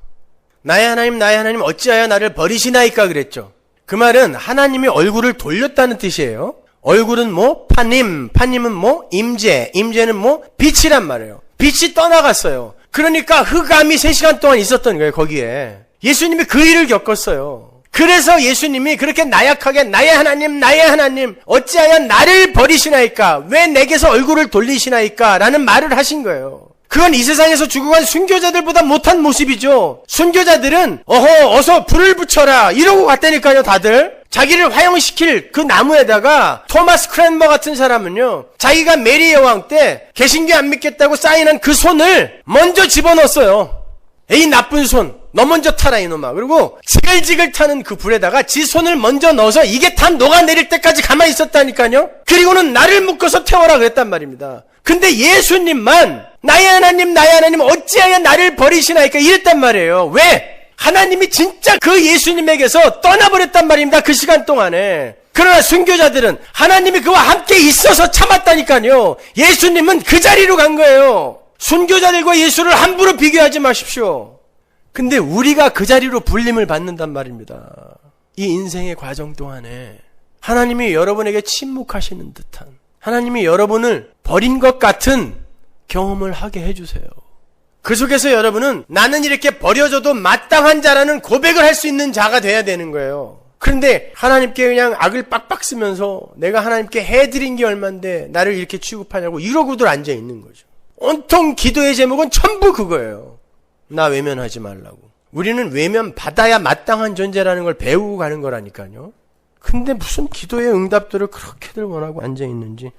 S1: 나의 하나님 어찌하여 나를 버리시나이까 그랬죠. 그 말은 하나님이 얼굴을 돌렸다는 뜻이에요. 얼굴은 뭐? 파님은 뭐? 임재는 뭐? 빛이란 말이에요. 빛이 떠나갔어요. 그러니까 흑암이 3시간 동안 있었던 거예요, 거기에. 예수님이 그 일을 겪었어요. 그래서 예수님이 그렇게 나약하게 나의 하나님 어찌하여 나를 버리시나이까? 왜 내게서 얼굴을 돌리시나이까? 라는 말을 하신 거예요. 그건 이 세상에서 죽어간 순교자들보다 못한 모습이죠. 순교자들은 어서 불을 붙여라 이러고 갔다니까요. 다들 자기를 화형시킬 그 나무에다가, 토마스 크랜머 같은 사람은요, 자기가 메리 여왕 때 개신교 안 믿겠다고 사인한 그 손을 먼저 집어넣었어요. 에이 나쁜 손, 너 먼저 타라 이놈아. 그리고 지글지글 타는 그 불에다가 지 손을 먼저 넣어서 이게 다 녹아내릴 때까지 가만히 있었다니까요. 그리고는 나를 묶어서 태워라 그랬단 말입니다. 근데 예수님만 나의 하나님 어찌하여 나를 버리시나이까 이랬단 말이에요. 왜? 하나님이 진짜 그 예수님에게서 떠나버렸단 말입니다. 그 시간 동안에. 그러나 순교자들은 하나님이 그와 함께 있어서 참았다니까요. 예수님은 그 자리로 간 거예요. 순교자들과 예수를 함부로 비교하지 마십시오. 근데 우리가 그 자리로 불림을 받는단 말입니다. 이 인생의 과정 동안에 하나님이 여러분에게 침묵하시는 듯한, 하나님이 여러분을 버린 것 같은 경험을 하게 해주세요. 그 속에서 여러분은 나는 이렇게 버려져도 마땅한 자라는 고백을 할 수 있는 자가 돼야 되는 거예요. 그런데 하나님께 그냥 악을 빡빡 쓰면서 내가 하나님께 해드린 게 얼만데 나를 이렇게 취급하냐고 이러고들 앉아있는 거죠. 온통 기도의 제목은 전부 그거예요. 나 외면하지 말라고. 우리는 외면 받아야 마땅한 존재라는 걸 배우고 가는 거라니까요. 근데 무슨 기도의 응답들을 그렇게들 원하고 앉아있는지.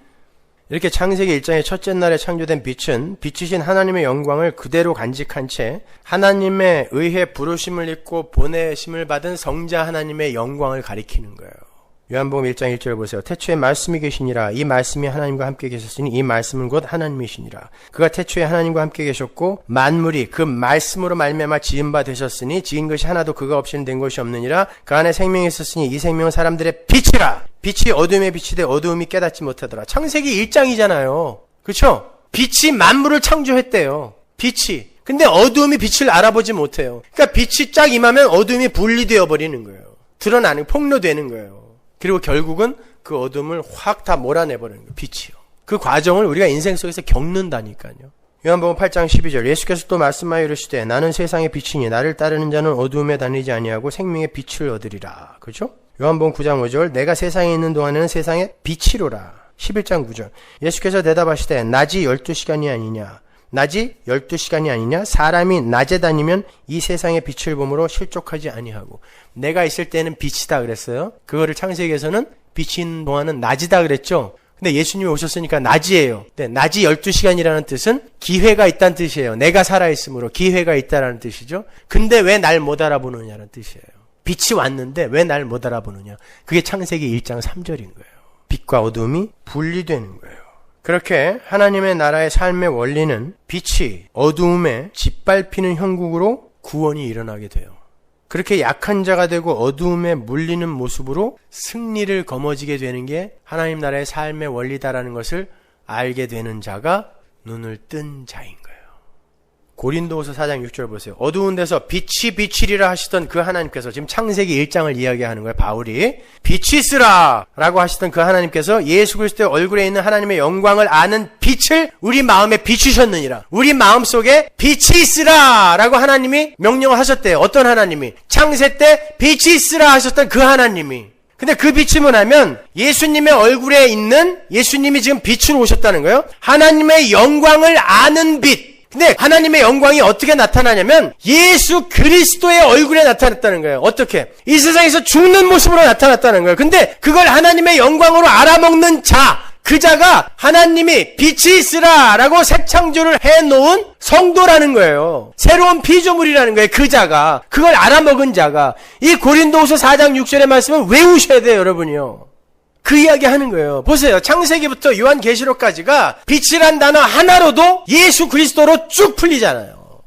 S1: 이렇게 창세기 1장의 첫째 날에 창조된 빛은 빛이신 하나님의 영광을 그대로 간직한 채 하나님의 의해 부르심을 입고 보내심을 받은 성자 하나님의 영광을 가리키는 거예요. 요한복음 1장 1절 보세요. 태초에 말씀이 계시니라. 이 말씀이 하나님과 함께 계셨으니 이 말씀은 곧 하나님이시니라. 그가 태초에 하나님과 함께 계셨고 만물이 그 말씀으로 말미암아 지은 바 되셨으니 지은 것이 하나도 그가 없이는 된 것이 없느니라. 그 안에 생명이 있었으니 이 생명은 사람들의 빛이라. 빛이 어둠에 비치되 어두움이 깨닫지 못하더라. 창세기 1장이잖아요. 그렇죠? 빛이 만물을 창조했대요. 빛이. 근데 어두움이 빛을 알아보지 못해요. 그러니까 빛이 쫙 임하면 어두움이 분리되어 버리는 거예요. 드러나는, 폭로되는 거예요. 그리고 결국은 그 어둠을 확 다 몰아내버리는 거예요. 빛이요. 그 과정을 우리가 인생 속에서 겪는다니까요. 요한복음 8장 12절 예수께서 또 말씀하여 이르시되 나는 세상의 빛이니 나를 따르는 자는 어두움에 다니지 아니하고 생명의 빛을 얻으리라. 그렇죠? 요한복음 9장 5절 내가 세상에 있는 동안에는 세상의 빛이로라. 11장 9절 예수께서 대답하시되 낮이 12시간이 아니냐. 낮이 12시간이 아니냐? 사람이 낮에 다니면 이 세상의 빛을 보므로 실족하지 아니하고. 내가 있을 때는 빛이다 그랬어요. 그거를 창세기에서는 빛이 있는 동안은 낮이다 그랬죠. 근데 예수님이 오셨으니까 낮이에요. 근데 낮이 12시간이라는 뜻은 기회가 있다는 뜻이에요. 내가 살아있으므로 기회가 있다라는 뜻이죠. 근데 왜 날 못 알아보느냐는 뜻이에요. 빛이 왔는데 왜 날 못 알아보느냐. 그게 창세기 1장 3절인 거예요. 빛과 어둠이 분리되는 거예요. 그렇게 하나님의 나라의 삶의 원리는 빛이 어두움에 짓밟히는 형국으로 구원이 일어나게 돼요. 그렇게 약한 자가 되고 어두움에 물리는 모습으로 승리를 거머쥐게 되는 게 하나님 나라의 삶의 원리다라는 것을 알게 되는 자가 눈을 뜬 자인 거예요. 고린도후서 4장 6절 보세요. 어두운 데서 빛이 비치리라 하시던 그 하나님께서, 지금 창세기 1장을 이야기하는 거예요. 바울이 빛이 있으라 라고 하시던 그 하나님께서 예수 그리스도의 얼굴에 있는 하나님의 영광을 아는 빛을 우리 마음에 비추셨느니라. 우리 마음속에 빛이 있으라 라고 하나님이 명령을 하셨대요. 어떤 하나님이? 창세 때 빛이 있으라 하셨던 그 하나님이. 근데 그 빛이 뭐냐면 예수님의 얼굴에 있는, 예수님이 지금 빛으로 오셨다는 거예요. 하나님의 영광을 아는 빛. 근데 하나님의 영광이 어떻게 나타나냐면 예수 그리스도의 얼굴에 나타났다는 거예요. 어떻게? 이 세상에서 죽는 모습으로 나타났다는 거예요. 근데 그걸 하나님의 영광으로 알아먹는 자, 그 자가 하나님이 빛이 있으라 라고 새 창조를 해놓은 성도라는 거예요. 새로운 피조물이라는 거예요. 그 자가, 그걸 알아먹은 자가. 이 고린도후서 4장 6절의 말씀을 외우셔야 돼요, 여러분이요. 그 이야기 하는 거예요. 보세요. 창세기부터 요한계시록까지가 빛이란 단어 하나로도 예수 그리스도로 쭉 풀리잖아요.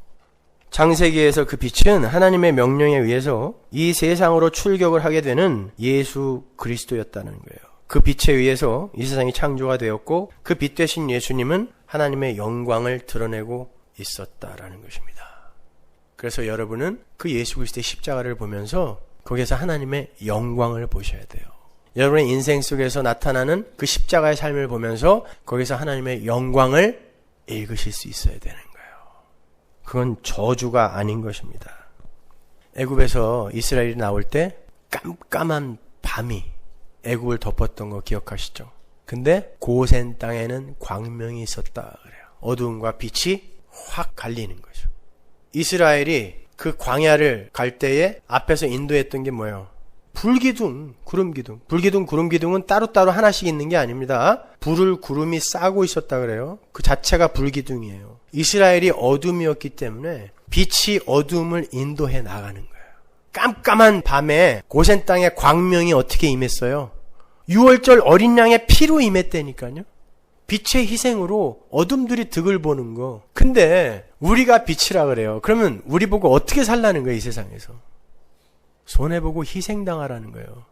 S1: 창세기에서 그 빛은 하나님의 명령에 의해서 이 세상으로 출격을 하게 되는 예수 그리스도였다는 거예요. 그 빛에 의해서 이 세상이 창조가 되었고 그 빛 되신 예수님은 하나님의 영광을 드러내고 있었다라는 것입니다. 그래서 여러분은 그 예수 그리스도의 십자가를 보면서 거기에서 하나님의 영광을 보셔야 돼요. 여러분의 인생 속에서 나타나는 그 십자가의 삶을 보면서 거기서 하나님의 영광을 읽으실 수 있어야 되는 거예요. 그건 저주가 아닌 것입니다. 애굽에서 이스라엘이 나올 때 깜깜한 밤이 애굽을 덮었던 거 기억하시죠? 근데 고센 땅에는 광명이 있었다 그래요. 어두움과 빛이 확 갈리는 거죠. 이스라엘이 그 광야를 갈 때에 앞에서 인도했던 게 뭐예요? 불기둥, 구름기둥. 불기둥, 구름기둥은 따로따로 하나씩 있는 게 아닙니다. 불을 구름이 싸고 있었다 그래요. 그 자체가 불기둥이에요. 이스라엘이 어둠이었기 때문에 빛이 어둠을 인도해 나가는 거예요. 깜깜한 밤에 고센 땅에 광명이 어떻게 임했어요? 6월절 어린 양의 피로 임했다니까요. 빛의 희생으로 어둠들이 득을 보는 거. 근데 우리가 빛이라 그래요. 그러면 우리 보고 어떻게 살라는 거예요, 이 세상에서? 손해보고 희생당하라는 거예요.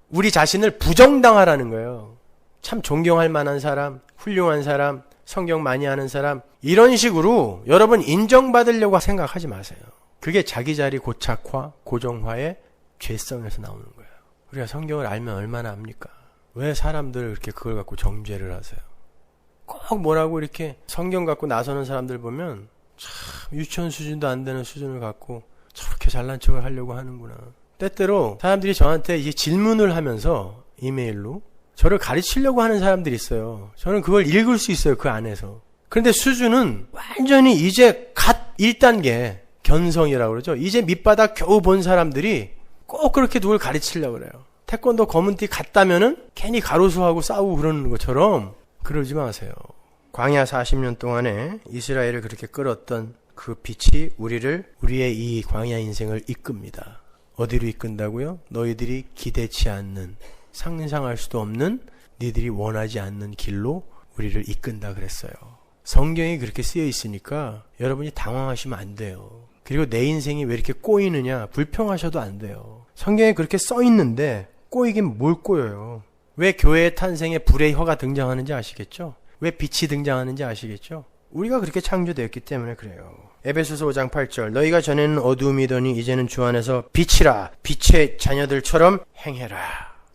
S1: 우리 자신을 부정당하라는 거예요. 참 존경할 만한 사람, 훌륭한 사람, 성경 많이 하는 사람, 이런 식으로 여러분 인정받으려고 생각하지 마세요. 그게 자기 자리 고착화, 고정화의 죄성에서 나오는 거예요. 우리가 성경을 알면 얼마나 압니까? 왜 사람들을 그렇게 그걸 갖고 정죄를 하세요? 꼭 뭐라고 이렇게 성경 갖고 나서는 사람들 보면 참 유치원 수준도 안 되는 수준을 갖고 저렇게 잘난 척을 하려고 하는구나. 때때로 사람들이 저한테 이제 질문을 하면서 이메일로 저를 가르치려고 하는 사람들이 있어요. 저는 그걸 읽을 수 있어요, 그 안에서. 그런데 수준은 완전히 이제 갓 1단계 견성이라고 그러죠. 이제 밑바닥 겨우 본 사람들이 꼭 그렇게 누굴 가르치려고 그래요. 태권도 검은띠 갔다면은 괜히 가로수하고 싸우고 그러는 것처럼 그러지 마세요. 광야 40년 동안에 이스라엘을 그렇게 끌었던 그 빛이 우리의 이 광야 인생을 이끕니다. 어디로 이끈다고요? 너희들이 기대치 않는, 상상할 수도 없는, 너희들이 원하지 않는 길로 우리를 이끈다 그랬어요. 성경이 그렇게 쓰여 있으니까 여러분이 당황하시면 안 돼요. 그리고 내 인생이 왜 이렇게 꼬이느냐, 불평하셔도 안 돼요. 성경에 그렇게 써 있는데 꼬이긴 뭘 꼬여요. 왜 교회의 탄생에 불의 혀가 등장하는지 아시겠죠? 왜 빛이 등장하는지 아시겠죠? 우리가 그렇게 창조되었기 때문에 그래요. 에베소서 5장 8절 너희가 전에는 어두움이더니 이제는 주 안에서 빛이라 빛의 자녀들처럼 행해라.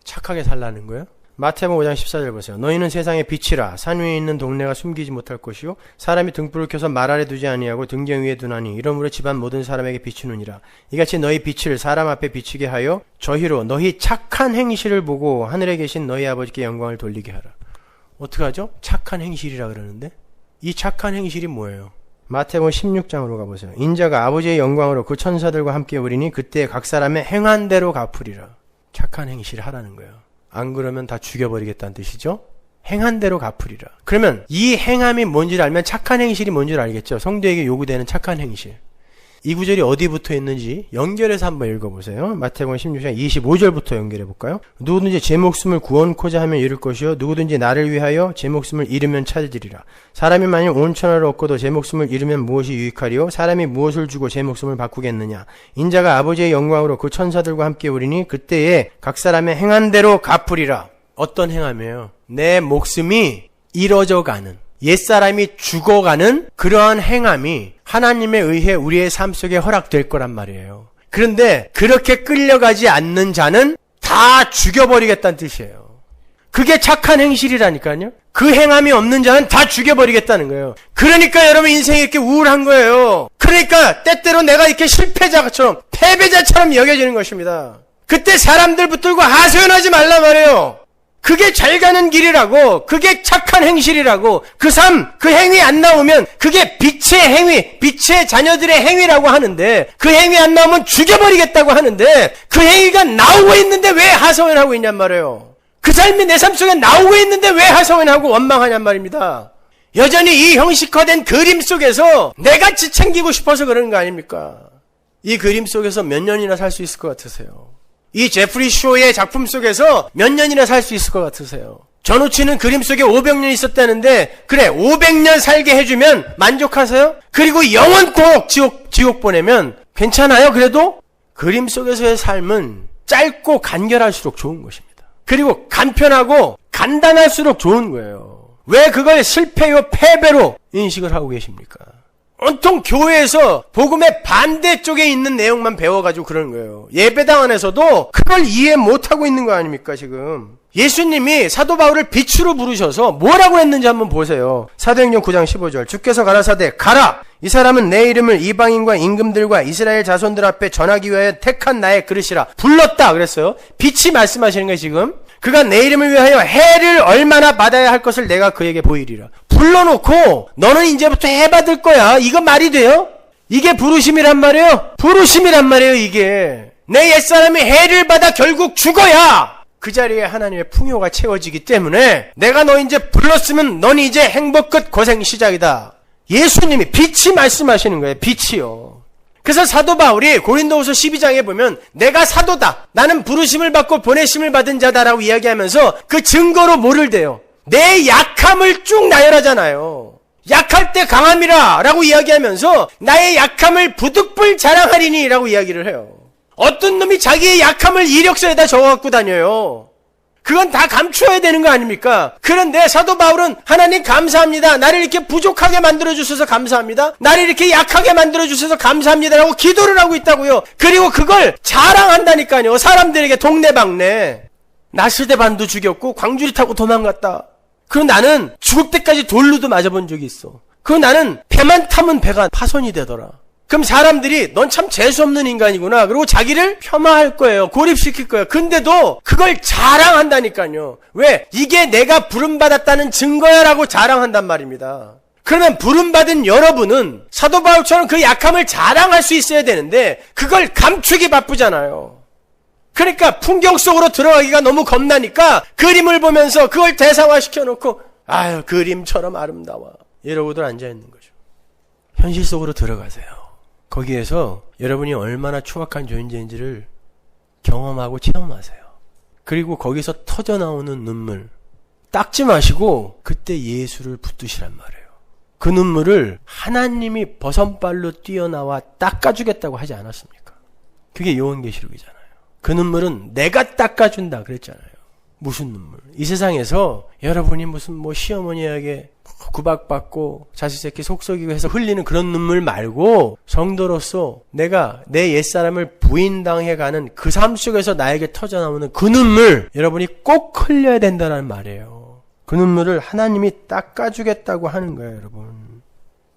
S1: 착하게 살라는 거예요. 마태복음 5장 14절 보세요. 너희는 세상의 빛이라 산 위에 있는 동네가 숨기지 못할 것이요 사람이 등불을 켜서 말 아래 두지 아니하고 등경 위에 두나니 이러므로 집안 모든 사람에게 비추느니라. 이같이 너희 빛을 사람 앞에 비추게 하여 저희로 너희 착한 행실을 보고 하늘에 계신 너희 아버지께 영광을 돌리게 하라. 어떻게 하죠? 착한 행실이라 그러는데 이 착한 행실이 뭐예요? 마태복음 16장으로 가보세요. 인자가 아버지의 영광으로 그 천사들과 함께 오리니 그때 각 사람의 행한 대로 갚으리라. 착한 행실을 하라는 거예요. 안 그러면 다 죽여버리겠다는 뜻이죠. 행한 대로 갚으리라. 그러면 이 행함이 뭔지를 알면 착한 행실이 뭔지를 알겠죠. 성도에게 요구되는 착한 행실. 이 구절이 어디 붙어 있는지 연결해서 한번 읽어보세요. 마태복음 16장 25절부터 연결해볼까요? 누구든지 제 목숨을 구원코자 하면 잃을 것이요 누구든지 나를 위하여 제 목숨을 잃으면 찾으리라. 사람이 만일 온 천하를 얻고도 제 목숨을 잃으면 무엇이 유익하리요? 사람이 무엇을 주고 제 목숨을 바꾸겠느냐? 인자가 아버지의 영광으로 그 천사들과 함께 오리니 그때에 각 사람의 행한 대로 갚으리라. 어떤 행함이에요? 내 목숨이 잃어져 가는, 옛사람이 죽어가는 그러한 행함이 하나님에 의해 우리의 삶 속에 허락될 거란 말이에요. 그런데 그렇게 끌려가지 않는 자는 다 죽여버리겠다는 뜻이에요. 그게 착한 행실이라니까요. 그 행함이 없는 자는 다 죽여버리겠다는 거예요. 그러니까 여러분 인생이 이렇게 우울한 거예요. 그러니까 때때로 내가 이렇게 실패자처럼 패배자처럼 여겨지는 것입니다. 그때 사람들 붙들고 하소연하지 말란 말이에요. 그게 잘 가는 길이라고, 그게 착한 행실이라고, 그 삶, 그 행위 안 나오면 그게 빛의 행위, 빛의 자녀들의 행위라고 하는데, 그 행위 안 나오면 죽여버리겠다고 하는데, 그 행위가 나오고 있는데 왜 하소연하고 있냔 말이에요. 그 삶이 내 삶 속에 나오고 있는데 왜 하소연하고 원망하냔 말입니다. 여전히 이 형식화된 그림 속에서 내가 지챙기고 싶어서 그러는 거 아닙니까? 이 그림 속에서 몇 년이나 살 수 있을 것 같으세요? 이 제프리 쇼의 작품 속에서 몇 년이나 살 수 있을 것 같으세요? 전우치는 그림 속에 500년 있었다는데, 그래 500년 살게 해주면 만족하세요? 그리고 영원코 지옥 보내면 괜찮아요? 그래도 그림 속에서의 삶은 짧고 간결할수록 좋은 것입니다. 그리고 간편하고 간단할수록 좋은 거예요. 왜 그걸 실패요 패배로 인식을 하고 계십니까? 온통 교회에서 복음의 반대쪽에 있는 내용만 배워가지고 그러는 거예요. 예배당 안에서도 그걸 이해 못하고 있는 거 아닙니까 지금. 예수님이 사도 바울을 빛으로 부르셔서 뭐라고 했는지 한번 보세요. 사도행전 9장 15절. 주께서 가라사대 가라! 이 사람은 내 이름을 이방인과 임금들과 이스라엘 자손들 앞에 전하기 위하여 택한 나의 그릇이라. 불렀다 그랬어요. 빛이 말씀하시는 거예요 지금. 그가 내 이름을 위하여 해를 얼마나 받아야 할 것을 내가 그에게 보이리라. 불러놓고 너는 이제부터 해 받을 거야. 이거 말이 돼요? 이게 부르심이란 말이에요? 부르심이란 말이에요 이게. 내 옛사람이 해를 받아 결국 죽어야 그 자리에 하나님의 풍요가 채워지기 때문에 내가 너 이제 불렀으면 넌 이제 행복 끝 고생 시작이다. 예수님이 빛이 말씀하시는 거예요. 빛이요. 그래서 사도 바울이 고린도후서 12장에 보면 내가 사도다. 나는 부르심을 받고 보내심을 받은 자다라고 이야기하면서 그 증거로 뭐를 대요? 내 약함을 쭉 나열하잖아요. 약할 때 강함이라 라고 이야기하면서 나의 약함을 부득불 자랑하리니 라고 이야기를 해요. 어떤 놈이 자기의 약함을 이력서에다 적어갖고 다녀요. 그건 다 감추어야 되는 거 아닙니까? 그런데 사도 바울은 하나님 감사합니다. 나를 이렇게 부족하게 만들어주셔서 감사합니다. 나를 이렇게 약하게 만들어주셔서 감사합니다 라고 기도를 하고 있다고요. 그리고 그걸 자랑한다니까요. 사람들에게 동네방네. 나스데반도 죽였고 광주리 타고 도망갔다. 그리고 나는 죽을 때까지 돌로도 맞아본 적이 있어. 그리고 나는 배만 타면 배가 파손이 되더라. 그럼 사람들이 넌 참 재수없는 인간이구나. 그리고 자기를 폄하할 거예요. 고립시킬 거예요. 근데도 그걸 자랑한다니까요. 왜? 이게 내가 부름받았다는 증거야 라고 자랑한단 말입니다. 그러면 부름받은 여러분은 사도 바울처럼 그 약함을 자랑할 수 있어야 되는데 그걸 감추기 바쁘잖아요. 그러니까 풍경 속으로 들어가기가 너무 겁나니까 그림을 보면서 그걸 대상화시켜놓고 아유 그림처럼 아름다워 이러고들 앉아있는 거죠. 현실 속으로 들어가세요. 거기에서 여러분이 얼마나 추악한 존재인지를 경험하고 체험하세요. 그리고 거기서 터져나오는 눈물 닦지 마시고 그때 예수를 붙드시란 말이에요. 그 눈물을 하나님이 버선발로 뛰어나와 닦아주겠다고 하지 않았습니까? 그게 요한계시록이잖아요. 그 눈물은 내가 닦아준다 그랬잖아요. 무슨 눈물? 이 세상에서 여러분이 무슨 시어머니에게 구박받고 자식 새끼 속썩이고 해서 흘리는 그런 눈물 말고 성도로서 내가 내 옛사람을 부인당해가는 그 삶 속에서 나에게 터져나오는 그 눈물 여러분이 꼭 흘려야 된다는 말이에요. 그 눈물을 하나님이 닦아주겠다고 하는 거예요. 여러분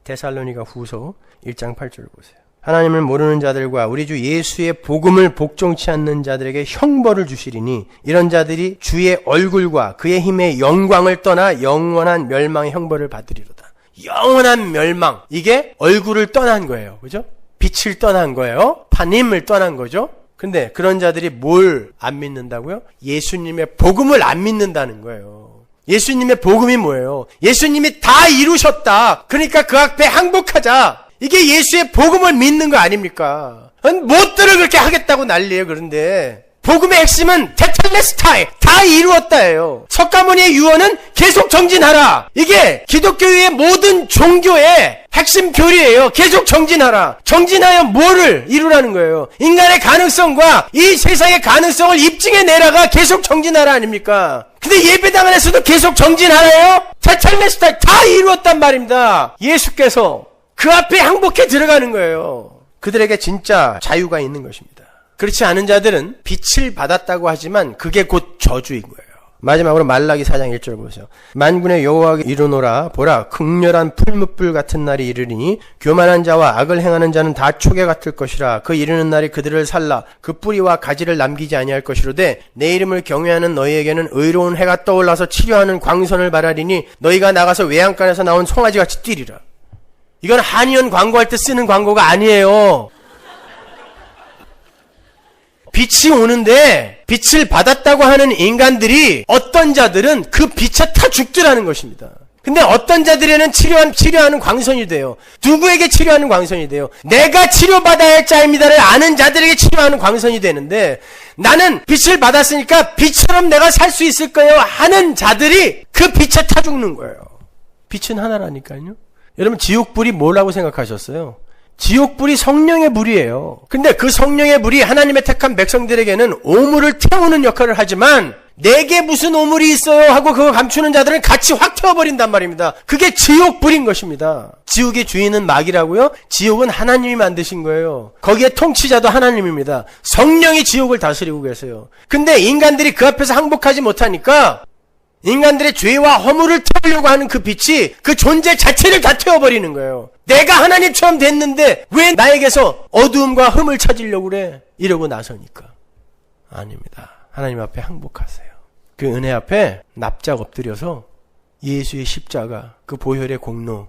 S1: 데살로니가 후서 1장 8절 보세요. 하나님을 모르는 자들과 우리 주 예수의 복음을 복종치 않는 자들에게 형벌을 주시리니 이런 자들이 주의 얼굴과 그의 힘의 영광을 떠나 영원한 멸망의 형벌을 받으리로다. 영원한 멸망. 이게 얼굴을 떠난 거예요. 그죠? 빛을 떠난 거예요. 하나님을 떠난 거죠. 근데 그런 자들이 뭘 안 믿는다고요? 예수님의 복음을 안 믿는다는 거예요. 예수님의 복음이 뭐예요? 예수님이 다 이루셨다. 그러니까 그 앞에 항복하자. 이게 예수의 복음을 믿는 거 아닙니까? 못들을 그렇게 하겠다고 난리예요. 그런데 복음의 핵심은 테텔레스타이, 다 이루었다예요. 석가모니의 유언은 계속 정진하라. 이게 기독교의 모든 종교의 핵심 교리예요. 계속 정진하라. 정진하여 뭐를 이루라는 거예요? 인간의 가능성과 이 세상의 가능성을 입증해내라가 계속 정진하라 아닙니까? 근데 예배당 안에서도 계속 정진하라요? 테텔레스타이 다 이루었단 말입니다. 예수께서 그 앞에 항복해 들어가는 거예요. 그들에게 진짜 자유가 있는 것입니다. 그렇지 않은 자들은 빛을 받았다고 하지만 그게 곧 저주인 거예요. 마지막으로 말라기 4장 1절 보세요. 만군의 여호와가 이르노라 보라 극렬한 풀무불 같은 날이 이르리니 교만한 자와 악을 행하는 자는 다 초계 같을 것이라. 그 이르는 날이 그들을 살라 그 뿌리와 가지를 남기지 아니할 것이로되 내 이름을 경외하는 너희에게는 의로운 해가 떠올라서 치료하는 광선을 바라리니 너희가 나가서 외양간에서 나온 송아지같이 뛰리라. 이건 한의원 광고할 때 쓰는 광고가 아니에요. 빛이 오는데 빛을 받았다고 하는 인간들이 어떤 자들은 그 빛에 타 죽더라는 것입니다. 근데 어떤 자들에는 치료하는 광선이 돼요. 누구에게 치료하는 광선이 돼요? 내가 치료받아야 할 자입니다를 아는 자들에게 치료하는 광선이 되는데 나는 빛을 받았으니까 빛처럼 내가 살 수 있을 거예요 하는 자들이 그 빛에 타 죽는 거예요. 빛은 하나라니까요. 여러분 지옥불이 뭐라고 생각하셨어요? 지옥불이 성령의 불이에요. 근데 그 성령의 불이 하나님의 택한 백성들에게는 오물을 태우는 역할을 하지만 내게 무슨 오물이 있어요 하고 그거 감추는 자들은 같이 확 태워버린단 말입니다. 그게 지옥불인 것입니다. 지옥의 주인은 마귀라고요? 지옥은 하나님이 만드신 거예요. 거기에 통치자도 하나님입니다. 성령이 지옥을 다스리고 계세요. 근데 인간들이 그 앞에서 항복하지 못하니까 인간들의 죄와 허물을 태우려고 하는 그 빛이 그 존재 자체를 다 태워버리는 거예요. 내가 하나님처럼 됐는데 왜 나에게서 어두움과 흠을 찾으려고 그래? 이러고 나서니까. 아닙니다. 하나님 앞에 항복하세요. 그 은혜 앞에 납작 엎드려서 예수의 십자가, 그 보혈의 공로,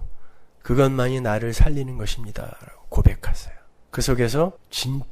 S1: 그것만이 나를 살리는 것입니다. 라고 고백하세요. 그 속에서 진짜